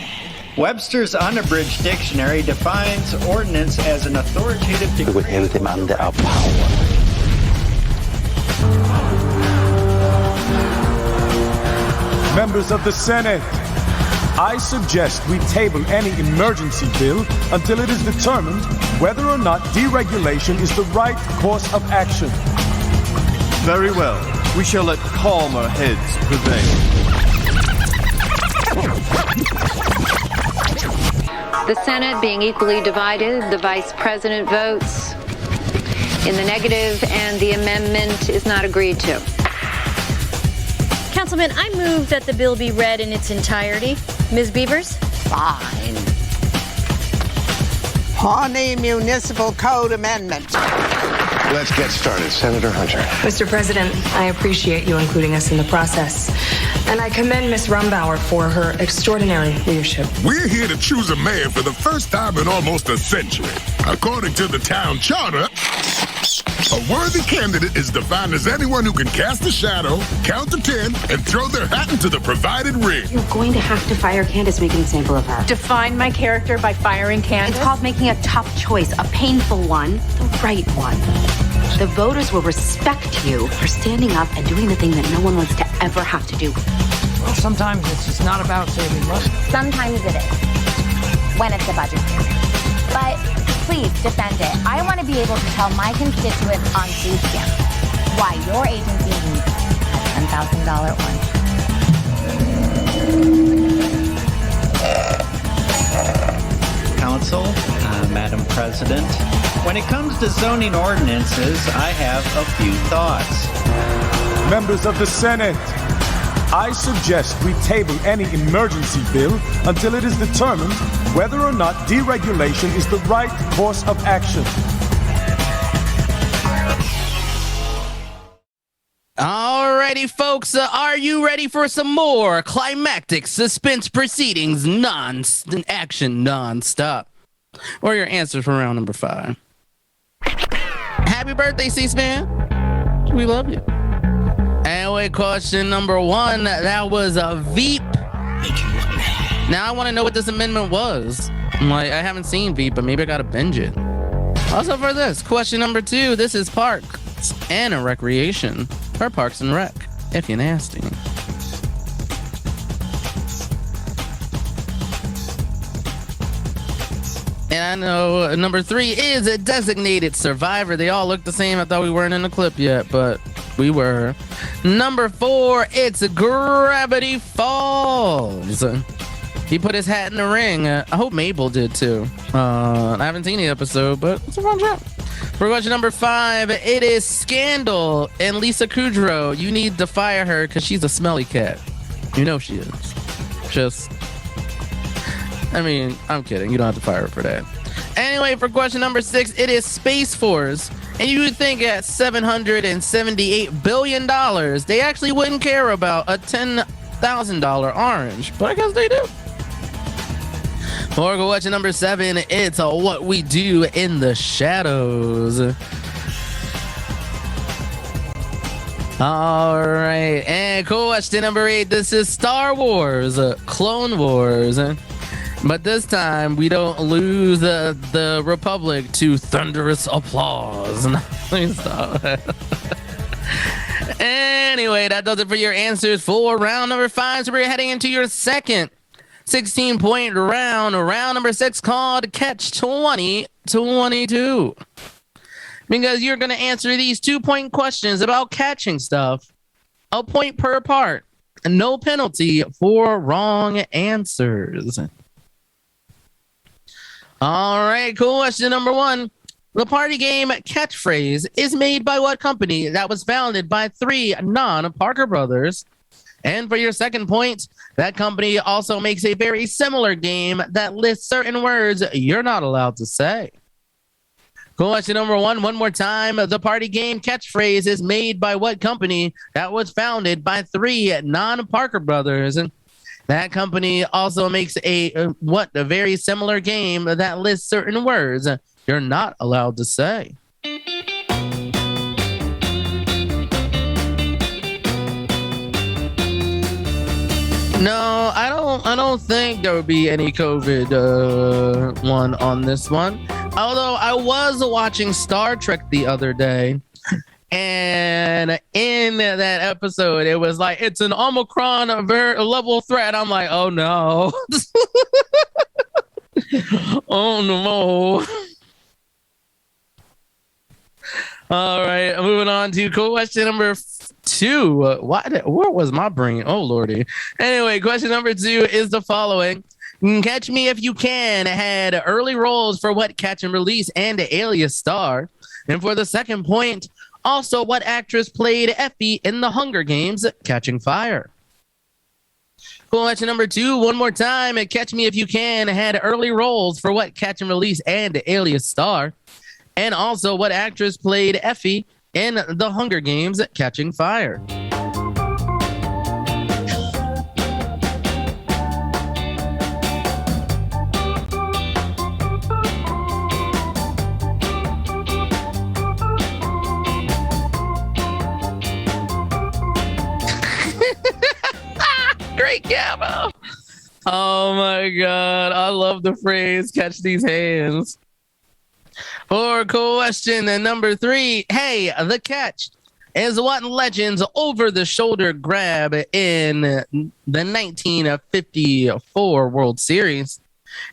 [SPEAKER 16] Webster's Unabridged Dictionary defines ordinance as an authoritative decree.
[SPEAKER 17] We held them under our power.
[SPEAKER 6] Members of the Senate,
[SPEAKER 18] I suggest we table any emergency bill until it is determined whether or not deregulation is the right course of action.
[SPEAKER 19] Very well. We shall let calmer heads prevail.
[SPEAKER 5] The Senate being equally divided, the Vice President votes in the negative, and the amendment is not agreed to.
[SPEAKER 7] Councilman, I move that the bill be read in its entirety. Ms. Beavers?
[SPEAKER 20] Fine. Pawnee Municipal Code Amendment.
[SPEAKER 9] Let's get started. Senator Hunter.
[SPEAKER 10] Mr. President, I appreciate you including us in the process. And I commend Ms. Rumbauer for her extraordinary leadership.
[SPEAKER 12] We're here to choose a mayor for the first time in almost a century. According to the town charter, a worthy candidate is defined as anyone who can cast a shadow, count to 10, and throw their hat into the provided ring.
[SPEAKER 13] You're going to have to fire Candace, make an example of her.
[SPEAKER 21] Define my character by firing Candace?
[SPEAKER 13] It's called making a tough choice, a painful one, the right one. The voters will respect you for standing up and doing the thing that no one wants to ever have to do.
[SPEAKER 15] Well, sometimes it's just not about saving money.
[SPEAKER 14] Sometimes it is, when it's a budget hearing. But please defend it. I want to be able to tell my constituents on food stamps why your agency needs a $10,000 lunch.
[SPEAKER 16] Council, Madam President, when it comes to zoning ordinances, I have a few thoughts.
[SPEAKER 18] Members of the Senate, I suggest we table any emergency bill until it is determined whether or not deregulation is the right course of action.
[SPEAKER 1] Alrighty, folks, are you ready for some more climactic suspense proceedings, action non-stop? Or your answers for round number 5. Happy birthday, C-SPAN. We love you. Anyway, question number 1, that was a Veep. Now I want to know what this amendment was. I haven't seen Veep, but maybe I gotta binge it. Also for this, question number 2, this is Parks and Recreation, or Parks and Rec, if you're nasty. And I know number 3 is a designated survivor. They all look the same. I thought we weren't in the clip yet, but we were. Number 4, it's Gravity Falls. He put his hat in the ring. I hope Mabel did too. I haven't seen the episode, but it's a fun show. For question number 5, it is Scandal and Lisa Kudrow. You need to fire her because she's a smelly cat. You know she is. I'm kidding. You don't have to fire her for that. Anyway, for question number 6, it is Space Force. And you would think at $778 billion, they actually wouldn't care about a $10,000 orange. But I guess they do. For question number 7, it's What We Do in the Shadows. All right. And question number 8, this is Star Wars, Clone Wars. But this time, we don't lose the Republic to thunderous applause. Please stop. Anyway, that does it for your answers for round number 5. So we're heading into your second 16-point round number 6, called Catch 2022. Because you're going to answer these 2-point questions about catching stuff, a point per part, and no penalty for wrong answers. All right, cool. Question number 1. The party game Catchphrase is made by what company that was founded by 3 non-Parker brothers? And for your second point, that company also makes a very similar game that lists certain words you're not allowed to say. Question number 1, one more time. The party game Catchphrase is made by what company that was founded by 3 non-Parker brothers? That company also makes a very similar game that lists certain words you're not allowed to say. No, I don't think there would be any COVID one on this one. Although I was watching Star Trek the other day, And in that episode, it was like, it's an Omicron level threat. I'm like, oh no. Oh no. All right, moving on to question number 2. Where was my brain? Oh lordy. Anyway, question number 2 is the following. Catch Me If You Can had early roles for what Catch and Release and Alias star. And for the second point, also what actress played Effie in The Hunger Games Catching Fire. Question number 2, one more time. Catch Me If You Can had early roles for what Catch and Release and Alias star. And also what actress played Effie in The Hunger Games Catching Fire. Great Gabo. Oh my God. I love the phrase catch these hands. For question number 3, hey, the catch is what Legends over the shoulder grab in the 1954 World Series.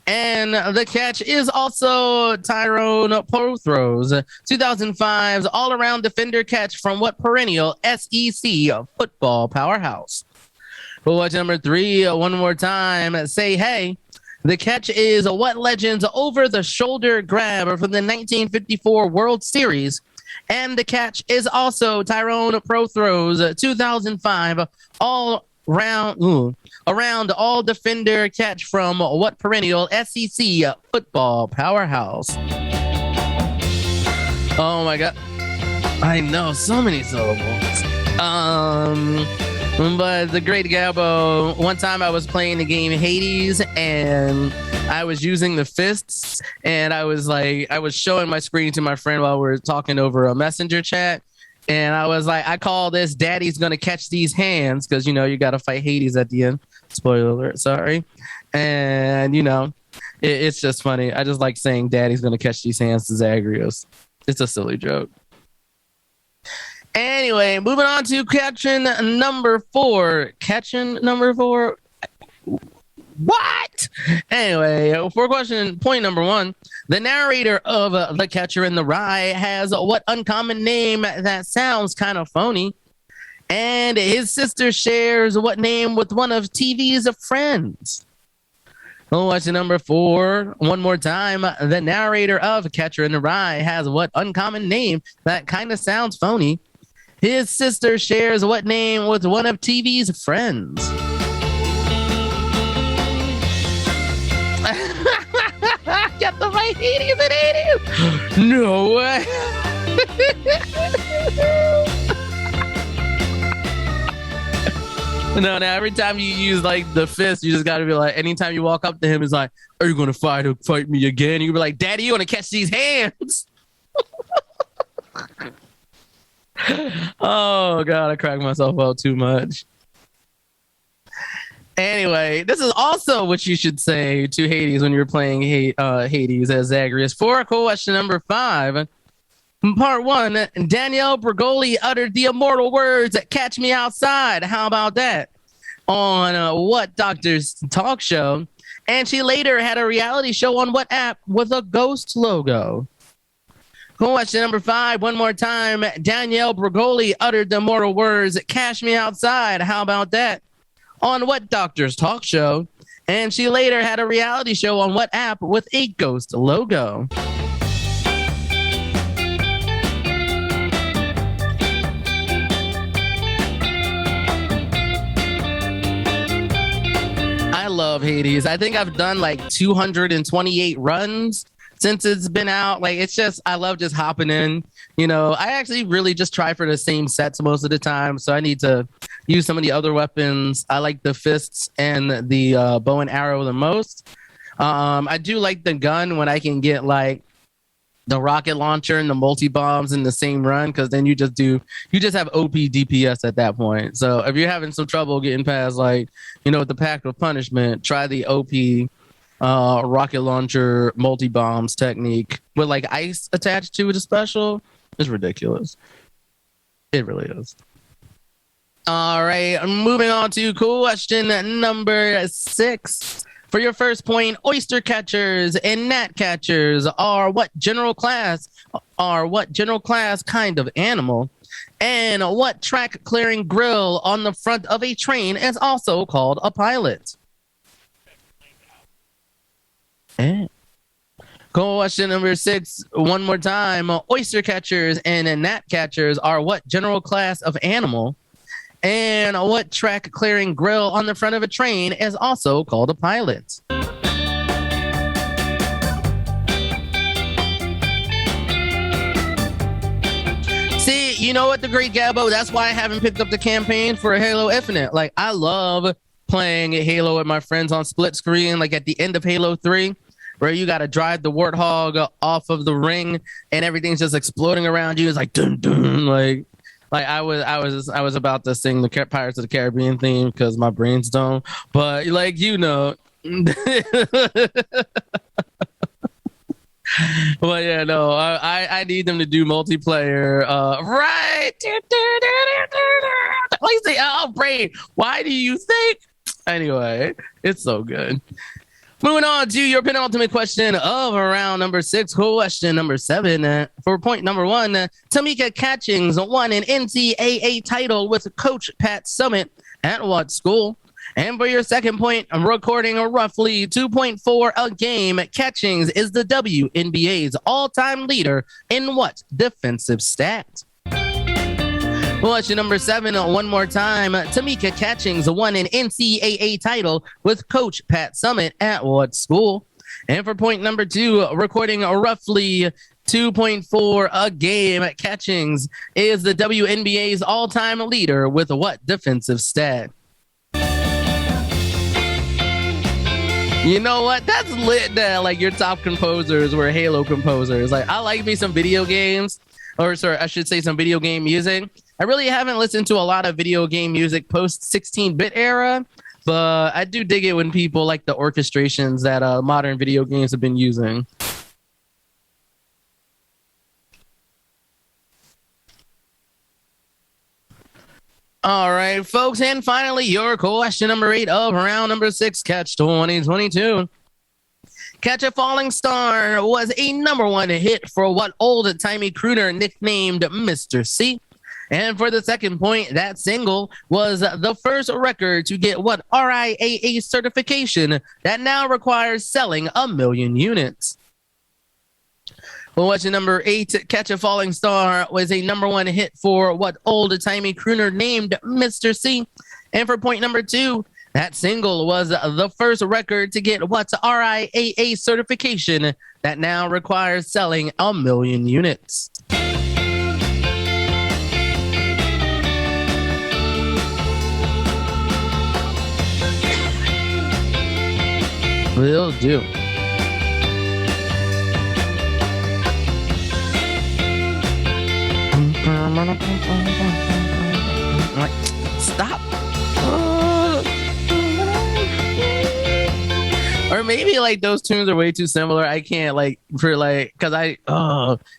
[SPEAKER 1] And the catch is also Tyrone Prothro's 2005's all-around defender catch from what perennial SEC football powerhouse. For question number 3, one more time, say hey. The catch is what Legends over the shoulder grab from the 1954 World Series. And the catch is also Tyrone Prothro's 2005 around all defender catch from what perennial SEC football powerhouse. Oh my God. I know, so many syllables. But the great Gabo, one time I was playing the game Hades and I was using the fists and I was showing my screen to my friend while we were talking over a messenger chat. And I was like, I call this Daddy's Gonna Catch These Hands because, you know, you got to fight Hades at the end. Spoiler alert, sorry. And, you know, it's just funny. I just like saying Daddy's Gonna Catch These Hands to Zagreus. It's a silly joke. Anyway, moving on to catching number 4. Catching number 4? What? Anyway, for point number 1, the narrator of The Catcher in the Rye has what uncommon name that sounds kind of phony? And his sister shares what name with one of TV's friends? Question number 4, one more time. The narrator of Catcher in the Rye has what uncommon name that kind of sounds phony? His sister shares what name with one of TV's friends? Get the right 80s and 80s. No way. No, now every time you use like the fist, you just got to be like, anytime you walk up to him, it's like, are you going to fight me again? You be like, Daddy, you want to catch these hands? Oh God, I cracked myself out too much. Anyway, this is also what you should say to Hades when you're playing Hades as Zagreus. For question number 5, part 1, Danielle Bregoli uttered the immortal words, "Catch me outside." How about that? On what doctor's talk show? And she later had a reality show on what app with a ghost logo? Question number 5, one more time. Danielle Bregoli uttered the immortal words, "Cash me outside." How about that? On what doctor's talk show? And she later had a reality show on what app with a ghost logo? I love Hades. I think I've done like 228 runs since it's been out. Like, it's just, I love just hopping in. You know, I actually really just try for the same sets most of the time, so I need to use some of the other weapons. I like the fists and the bow and arrow the most. I do like the gun when I can get like the rocket launcher and the multi-bombs in the same run, because then you just have OP DPS at that point. So if you're having some trouble getting past, like, you know, the Pact of Punishment, try the OP rocket launcher multi-bombs technique with like ice attached to it, a special. It's ridiculous. It really is. All right, moving on to question number 6. For your first point, oyster catchers and gnat catchers are what general class kind of animal? And what track clearing grill on the front of a train is also called a pilot? Question number 6, one more time. Oyster catchers and gnat catchers are what general class of animal? And what track clearing grill on the front of a train is also called a pilot? See, you know what, the great Gabbo, that's why I haven't picked up the campaign for Halo Infinite. Like, I love playing Halo with my friends on split screen, like at the end of Halo 3, where you got to drive the Warthog off of the ring and everything's just exploding around you. It's like, dun, dun, like I was about to sing the Pirates of the Caribbean theme because my brain's dumb, but like, you know. Well, yeah, no, I need them to do multiplayer. Right. Like, say, oh, brain, why do you think? Anyway, it's so good. Moving on to your penultimate question of round number 6, question number 7. For point number 1, Tamika Catchings won an NCAA title with Coach Pat Summitt at what school? And for your second point, I'm recording a roughly 2.4 a game. Catchings is the WNBA's all-time leader in what defensive stat? Question number 7, one more time. Tamika Catchings won an NCAA title with Coach Pat Summitt at what school? And for point number 2, recording a roughly 2.4 a game, Catchings is the WNBA's all-time leader with what defensive stat? You know what? That's lit that like your top composers were Halo composers. Like, I like me some video games, or sorry, I should say some video game music. I really haven't listened to a lot of video game music post 16-bit era, but I do dig it when people like the orchestrations that modern video games have been using. All right, folks, and finally, your question number 8 of round number 6, Catch 2022. Catch a Falling Star was a number 1 hit for what old-timey crooner nicknamed Mr. C? And for the second point, that single was the first record to get what RIAA certification that now requires selling 1 million units. Question number 8, Catch a Falling Star was a number 1 hit for what old-timey crooner named Mr. C? And for point number 2, that single was the first record to get what RIAA certification that now requires selling 1 million units. Will do. Stop. Or maybe like those tunes are way too similar. I can't like for like because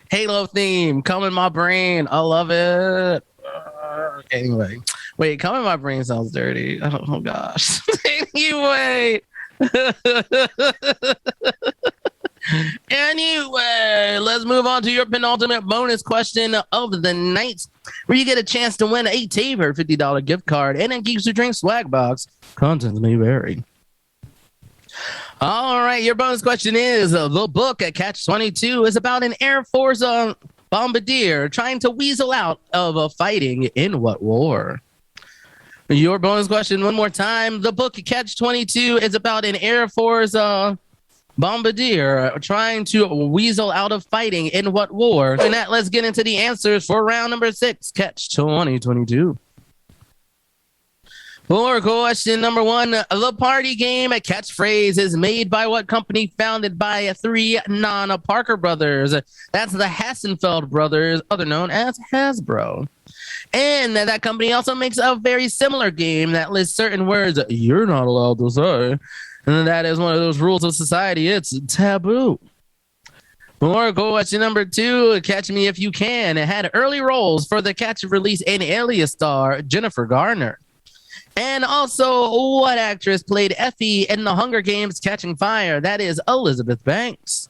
[SPEAKER 1] Halo theme come in my brain. I love it. Anyway, wait, come in my brain sounds dirty. Oh gosh. Anyway. Anyway, let's move on to your penultimate bonus question of the night, where you get a chance to win a Tabor $50 gift card and a Geeks to Drink swag box. Contents may vary. All right, your bonus question is, the book at Catch 22 is about an Air Force bombardier trying to weasel out of fighting in what war? Your bonus question one more time. The book Catch 22 is about an Air Force bombardier trying to weasel out of fighting in what war? And that, let's get into the answers for round number 6, Catch 2022. For question number 1, the party game catchphrase is made by what company founded by 3 non-Parker brothers? That's the Hassenfeld brothers, other known as Hasbro. And that company also makes a very similar game that lists certain words you're not allowed to say. And that is one of those rules of society. It's taboo. Or question number 2, Catch Me If You Can. It had early roles for the Catch and Release and Alias star Jennifer Garner. And also, what actress played Effie in The Hunger Games Catching Fire? That is Elizabeth Banks.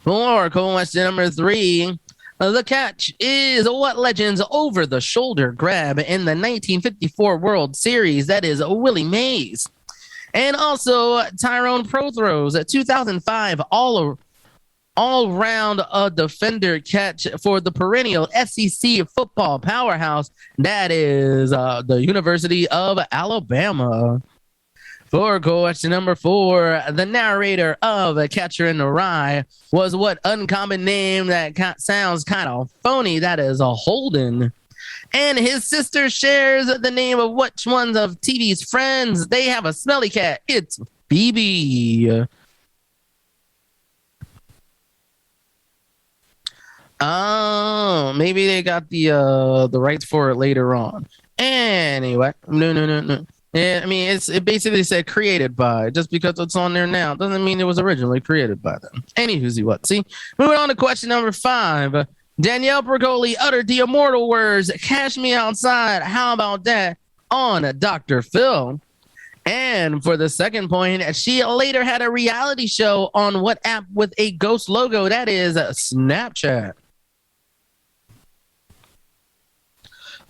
[SPEAKER 1] For question number 3, the catch is what Legends over the shoulder grab in the 1954 World Series? That is Willie Mays. And also Tyrone Prothrose, a 2005 all-round defender catch for the perennial SEC football powerhouse. That is the University of Alabama. For question number 4, the narrator of Catcher in the Rye was what uncommon name that sounds kind of phony? That is a Holden. And his sister shares the name of which ones of TV's Friends? They have a smelly cat. It's Phoebe. Oh, maybe they got the rights for it later on. Anyway, no. Yeah, I mean, it basically said created by. Just because it's on there now doesn't mean it was originally created by them. Anywho's what? See, moving on to question number 5. Danielle Bergoli uttered the immortal words, "Cash me outside." How about that on Dr. Phil? And for the second point, she later had a reality show on what app with a ghost logo? That is Snapchat.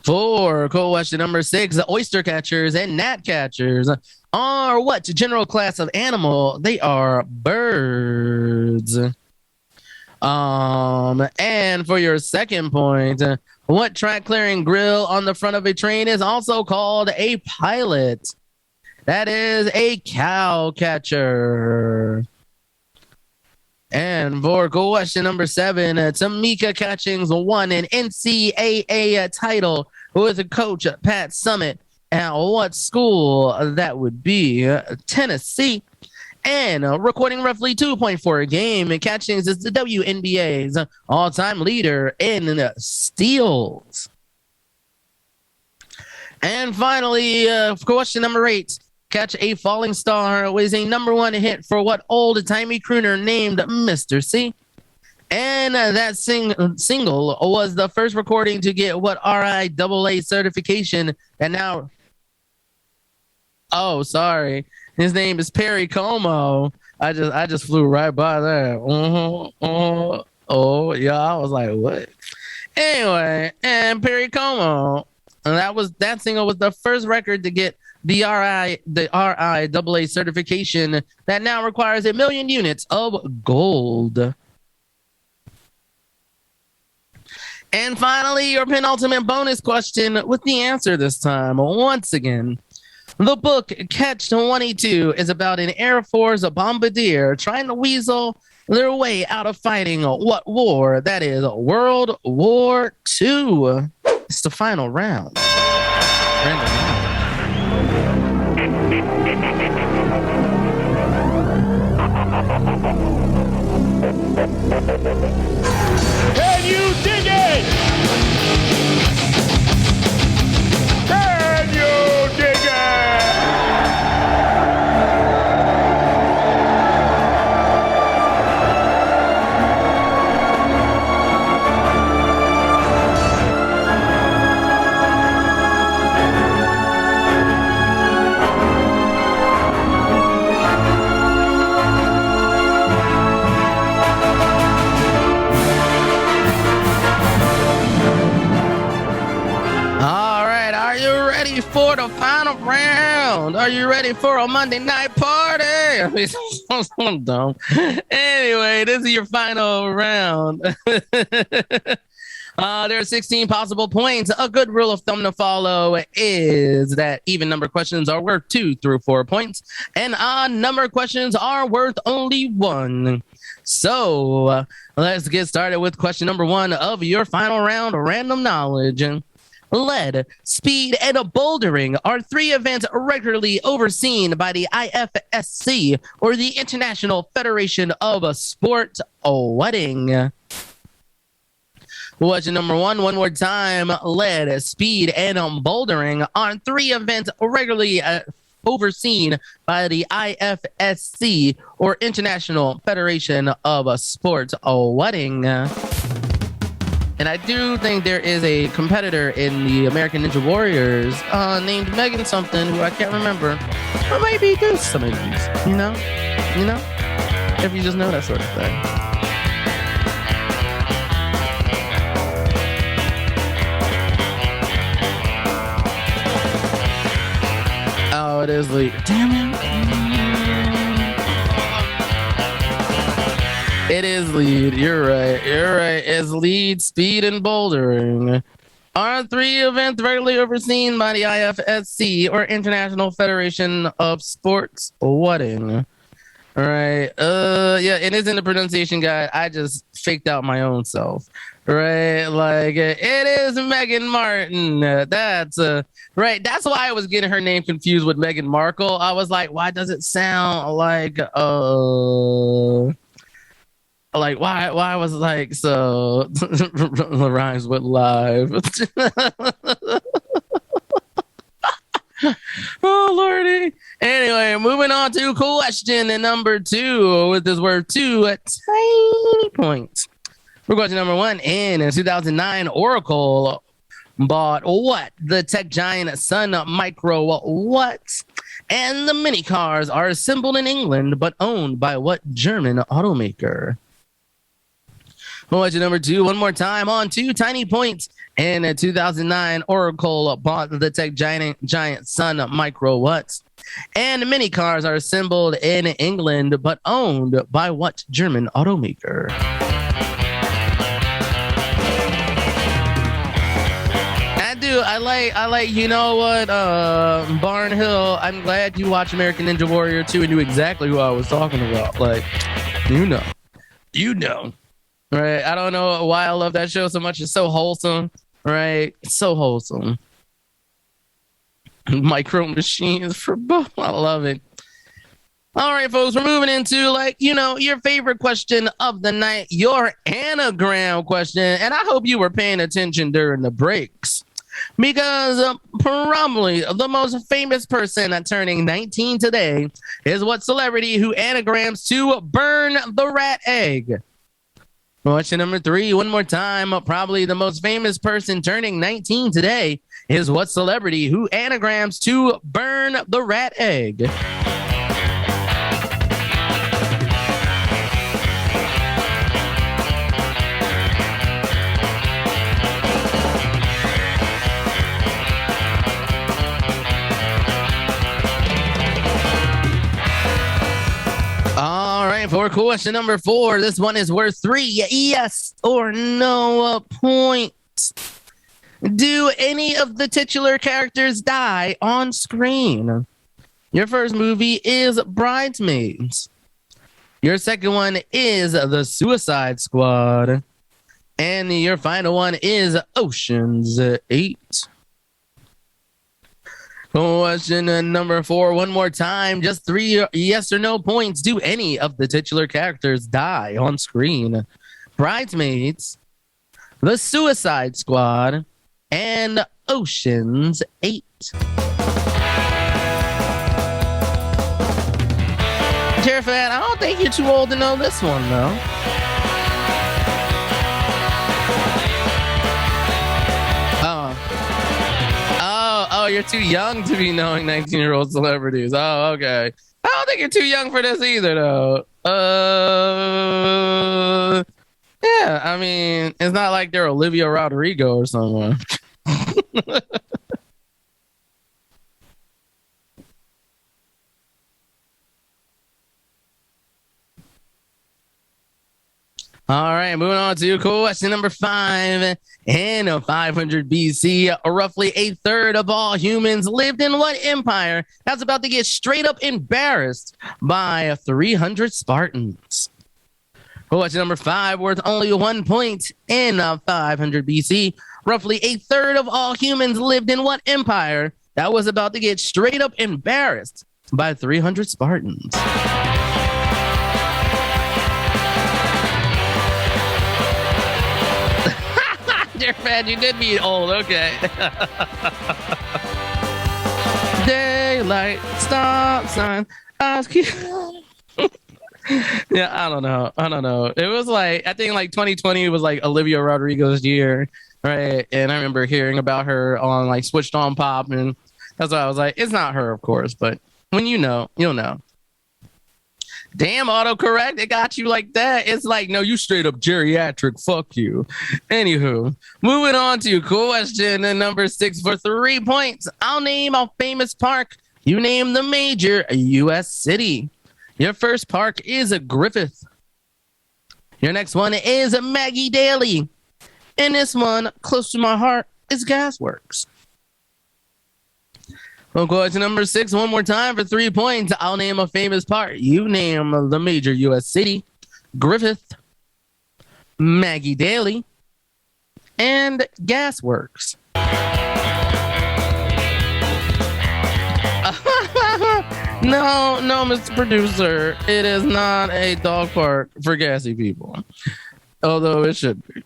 [SPEAKER 1] For question number 6, the oyster catchers and gnat catchers are what general class of animal? They are birds. And for your second point, what track clearing grill on the front of a train is also called a pilot? That is a cow catcher. And for question number 7, Tamika Catchings won an NCAA title with coach Pat Summitt. At what school? That would be Tennessee. And recording roughly 2.4 a game, Catchings is the WNBA's all-time leader in steals. And finally, question number 8. Catch a Falling Star was a number 1 hit for what old-timey crooner named Mr. C. And that single was the first recording to get what RIAA certification. And now, oh, sorry, his name is Perry Como. I just flew right by that. Oh, yeah, I was like, what? Anyway, and Perry Como, and that single was the first record to get the RIAA certification that now requires 1 million units of gold. And finally, your penultimate bonus question with the answer this time. Once again, the book Catch 22 is about an Air Force bombardier trying to weasel their way out of fighting what war? That is World War II. It's the final round.
[SPEAKER 4] Can you dig it? Can you dig it?
[SPEAKER 1] For the final round. Are you ready for a Monday night party? I mean, so dumb. Anyway, this is your final round. There are 16 possible points. A good rule of thumb to follow is that even number questions are worth 2 through 4 points, and odd number questions are worth only 1. So let's get started with question number 1 of your final round, random knowledge. Lead, speed, and bouldering are 3 events regularly overseen by the IFSC, or the International Federation of Sport Wedding. Question number 1, one more time. Lead, speed, and bouldering are 3 events regularly overseen by the IFSC, or International Federation of Sports Wedding. And I do think there is a competitor in the American Ninja Warriors named Megan something, who I can't remember. Or maybe do some of these, you know? If you just know that sort of thing. Oh, it is lead. Damn it. It is lead. You're right. It's lead, speed, and bouldering. Are three events regularly overseen by the IFSC, or International Federation of Sports Wedding. All right. Yeah, it is in the pronunciation guide. I just faked out my own self. Right. Like, it is Meghan Martin. That's right. That's why I was getting her name confused with Meghan Markle. I was like, why does it sound like why was like so rhymes with live. Oh lordy. Anyway, moving on to question number 2, with this word 2 tiny points. For question number 1, in 2009, Oracle bought what? The tech giant Sun Micro what? And the mini cars are assembled in England but owned by what German automaker? Question number 2, one more time on 2 tiny points. In 2009, Oracle bought the tech giant Sun Micro what? And many cars are assembled in England but owned by what German automaker? I like, you know what, Barnhill, I'm glad you watch American Ninja Warrior 2 and knew exactly who I was talking about. Like, you know. Right? I don't know why I love that show so much. It's so wholesome, right? It's so wholesome. Micro machines for both. I love it. All right, folks, we're moving into, like, you know, your favorite question of the night, your anagram question. And I hope you were paying attention during the breaks, because probably the most famous person turning 19 today is what celebrity who anagrams to burn the rat egg? Question number 3, one more time. Probably the most famous person turning 19 today is what celebrity who anagrams to burn the rat egg? All right, for question number 4, this one is worth 3 yes or no points. Do any of the titular characters die on screen? Your first movie is Bridesmaids. Your second one is The Suicide Squad. And your final one is Ocean's 8. Question number 4, one more time. Just 3 yes or no points. Do any of the titular characters die on screen? Bridesmaids, The Suicide Squad, and Ocean's 8. Terrified, I don't think you're too old to know this one, though. Oh, you're too young to be knowing 19-year-old celebrities. Oh, okay. I don't think you're too young for this either, though. Yeah, I mean, it's not like they're Olivia Rodrigo or someone. All right, moving on to question number 5. In 500 BC, roughly a third of all humans lived in what empire that's about to get straight up embarrassed by 300 Spartans? Question number 5, worth only 1 point. In 500 BC, roughly a third of all humans lived in what empire that was about to get straight up embarrassed by 300 Spartans? Dear fan, you did meet old. Okay. Day daylight, stop sign. Yeah, I don't know. It was like, I think like 2020 was like Olivia Rodrigo's year, right? And I remember hearing about her on like Switched On Pop, and that's why I was like, it's not her, of course, but when you know, you'll know. Damn, autocorrect, it got you like that. It's like, no, you straight up geriatric, fuck you. Anywho, moving on to question number 6 for 3 points. I'll name a famous park. You name the major U.S. city. Your first park is a Griffith. Your next one is a Maggie Daly. And this one, close to my heart, is Gasworks. Well, question number 6, one more time for 3 points. I'll name a famous park. You name the major U.S. city. Griffith, Maggie Daly, and Gasworks. No, Mr. Producer. It is not a dog park for gassy people. Although it should be.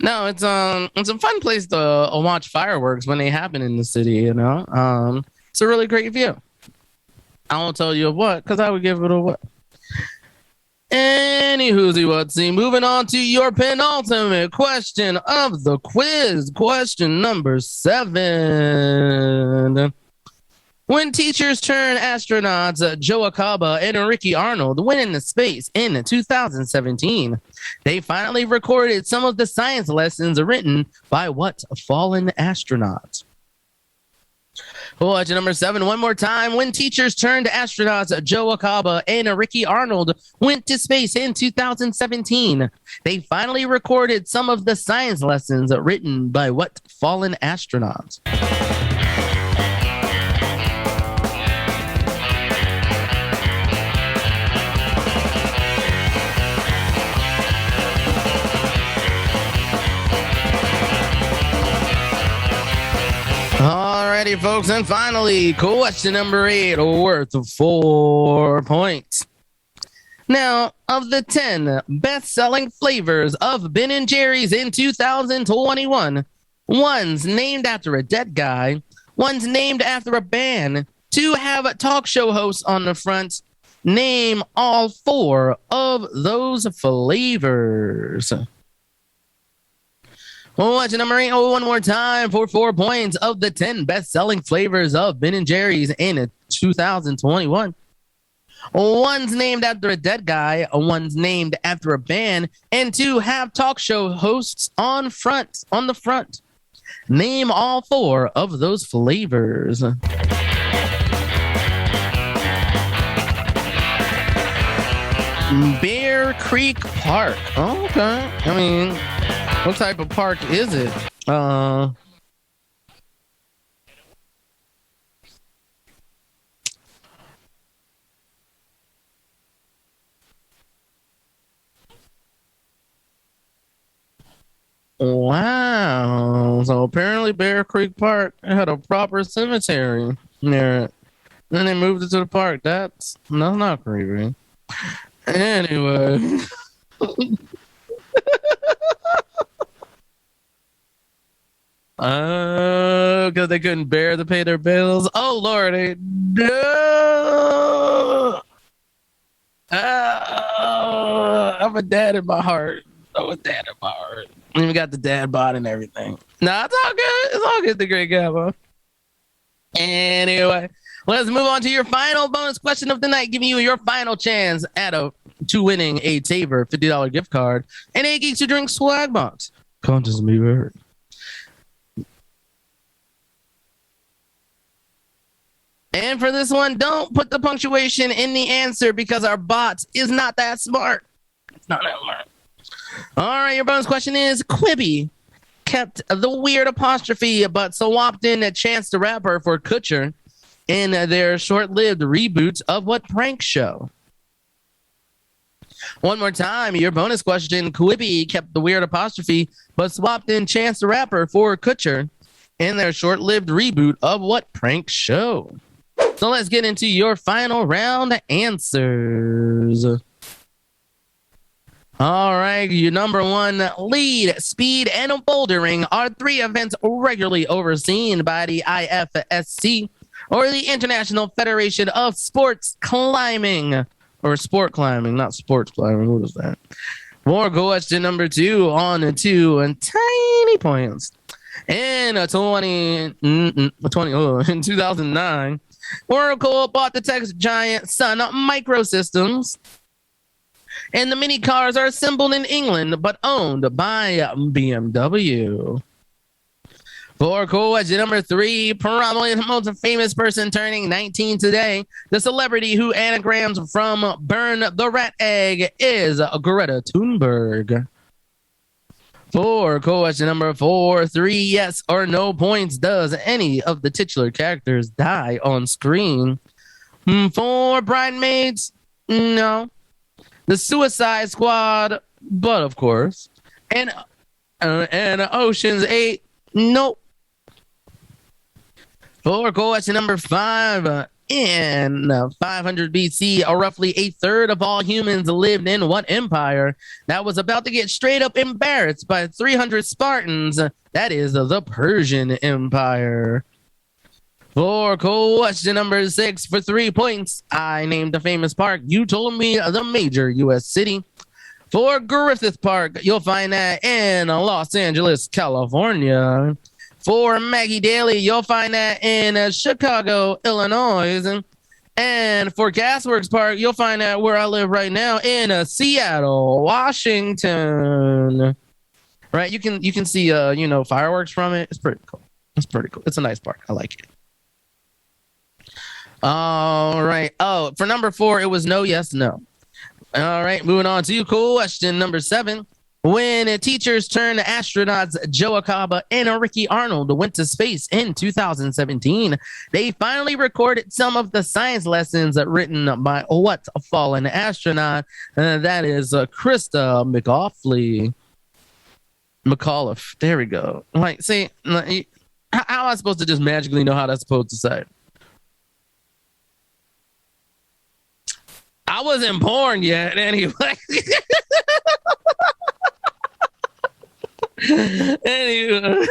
[SPEAKER 1] No, it's a fun place to watch fireworks when they happen in the city, you know. It's a really great view. I won't tell you what, because I would give it a what. Any whoozy whatsy, moving on to your penultimate question of the quiz. Question number 7. When teachers turned astronauts Joe Acaba and Ricky Arnold went into space in 2017, they finally recorded some of the science lessons written by what fallen astronauts? Question number 7, one more time. When teachers turned astronauts Joe Acaba and Ricky Arnold went to space in 2017, they finally recorded some of the science lessons written by what fallen astronauts? Alrighty, folks, and finally, question number 8, worth 4 points. Now, of the 10 best-selling flavors of Ben & Jerry's in 2021, one's named after a dead guy, one's named after a band, 2 have talk show hosts on the front. Name all 4 of those flavors. Question number 8, one more time for 4 points. Of the 10 best-selling flavors of Ben & Jerry's in 2021, one's named after a dead guy, one's named after a band, and 2 have talk show hosts on the front. Name all 4 of those flavors. Bear Creek Park. Okay. I mean, what type of park is it? Wow. So apparently Bear Creek Park had a proper cemetery near it. Then they moved it to the park. That's not creepy. Anyway. Because they couldn't bear to pay their bills. Oh, Lordy. No. I'm a dad in my heart. I even got the dad bod and everything. Nah, it's all good. It's all good, the great Gabo. Anyway, let's move on to your final bonus question of the night, giving you your final chance to winning a Tabor $50 gift card and a Geeks to Drink swag box. Contest me very. And for this one, don't put the punctuation in the answer because our bot is not that smart. It's not that smart. All right, your bonus question is, Quibi kept the weird apostrophe but swapped in a Chance the Rapper for Kutcher in their short-lived reboot of what prank show? One more time, your bonus question, Quibi kept the weird apostrophe but swapped in Chance the Rapper for Kutcher in their short-lived reboot of what prank show? So let's get into your final round answers. All right, your number one, lead, speed, and bouldering are three events regularly overseen by the IFSC, or the International Federation of Sports Climbing, or sport climbing, not sports climbing. What is that? For question number 2 on 2 and tiny points. In 2009, Oracle bought the tech giant Sun Microsystems. And the mini cars are assembled in England, but owned by BMW. For question number 3, probably the most famous person turning 19 today, the celebrity who anagrams from Burn the Rat Egg is Greta Thunberg. For question number 4, 3 yes or no points. Does any of the titular characters die on screen? For Bridesmaids, no. The Suicide Squad, but of course. And Ocean's 8, nope. For question number 5, in 500 BC, roughly a third of all humans lived in what empire that was about to get straight up embarrassed by 300 Spartans? That is the Persian Empire. For question number 6, for 3 points, I named a famous park. You told me the major U.S. city. For Griffith Park, you'll find that in Los Angeles, California. For Maggie Daly, you'll find that in Chicago, Illinois. And for Gasworks Park, you'll find that where I live right now in Seattle, Washington. Right? You can see fireworks from it. It's pretty cool. It's a nice park. I like it. All right. Oh, for number 4, it was no, yes, no. All right, moving on to question number 7. When teachers turned astronauts Joe Acaba and Ricky Arnold went to space in 2017, they finally recorded some of the science lessons written by what fallen astronaut? That is Krista McAuliffe. There we go. Like, see, how am I supposed to just magically know how that's supposed to say? I wasn't born yet, anyway. Anyway.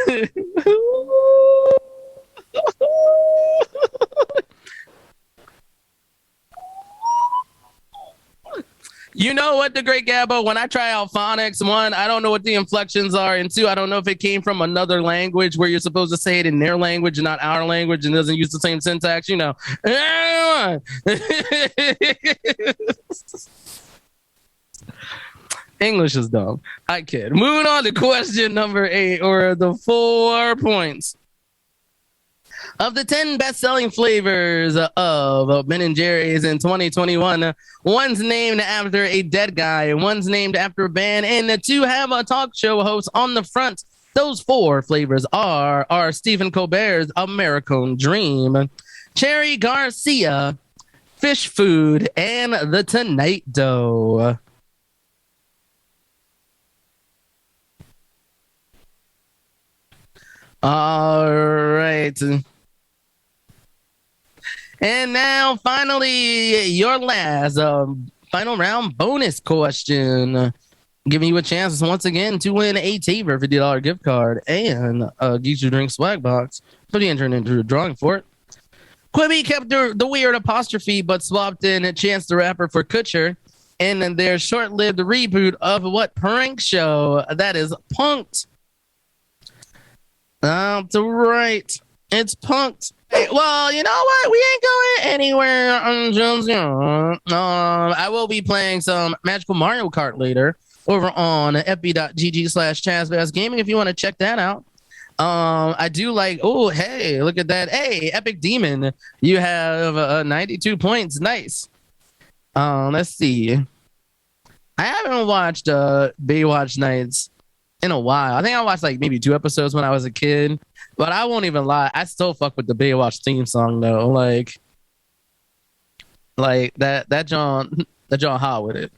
[SPEAKER 1] You know what, the Great Gabbo? When I try out phonics, 1, I don't know what the inflections are, and 2, I don't know if it came from another language where you're supposed to say it in their language, not our language, and doesn't use the same syntax, you know. English is dumb. I kid. Moving on to question number 8, or the 4 points. Of the 10 best-selling flavors of Ben & Jerry's in 2021, one's named after a dead guy, one's named after a band, and the 2 have a talk show host on the front. Those 4 flavors are Stephen Colbert's American Dream, Cherry Garcia, Fish Food, and the Tonight Dough. All right. And now, finally, your last final round bonus question. Giving you a chance once again to win a Tabor $50 gift card and a Geeks Who Drink swag box. So you entered into a drawing for it. Quibi kept the weird apostrophe, but swapped in Chance the Rapper for Kutcher in their short-lived reboot of what prank show? That is Punk'd. That's right. It's Punk'd. Hey, well, you know what? We ain't going anywhere. Just, I will be playing some Magical Mario Kart later over on fb.gg/Chaz Gaming if you want to check that out. I do like, oh, hey, look at that. Hey, Epic Demon, you have 92 points. Nice. Let's see. I haven't watched Baywatch Nights in a while. I think I watched like maybe 2 episodes when I was a kid, but I won't even lie. I still fuck with the Baywatch theme song though. Like that John hot with it.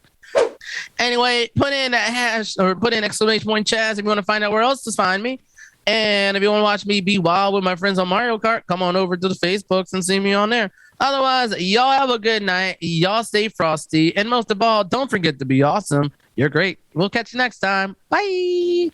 [SPEAKER 1] Anyway, put in exclamation point Chaz if you want to find out where else to find me. And if you want to watch me be wild with my friends on Mario Kart, come on over to the Facebooks and see me on there. Otherwise, y'all have a good night. Y'all stay frosty. And most of all, don't forget to be awesome. You're great. We'll catch you next time. Bye.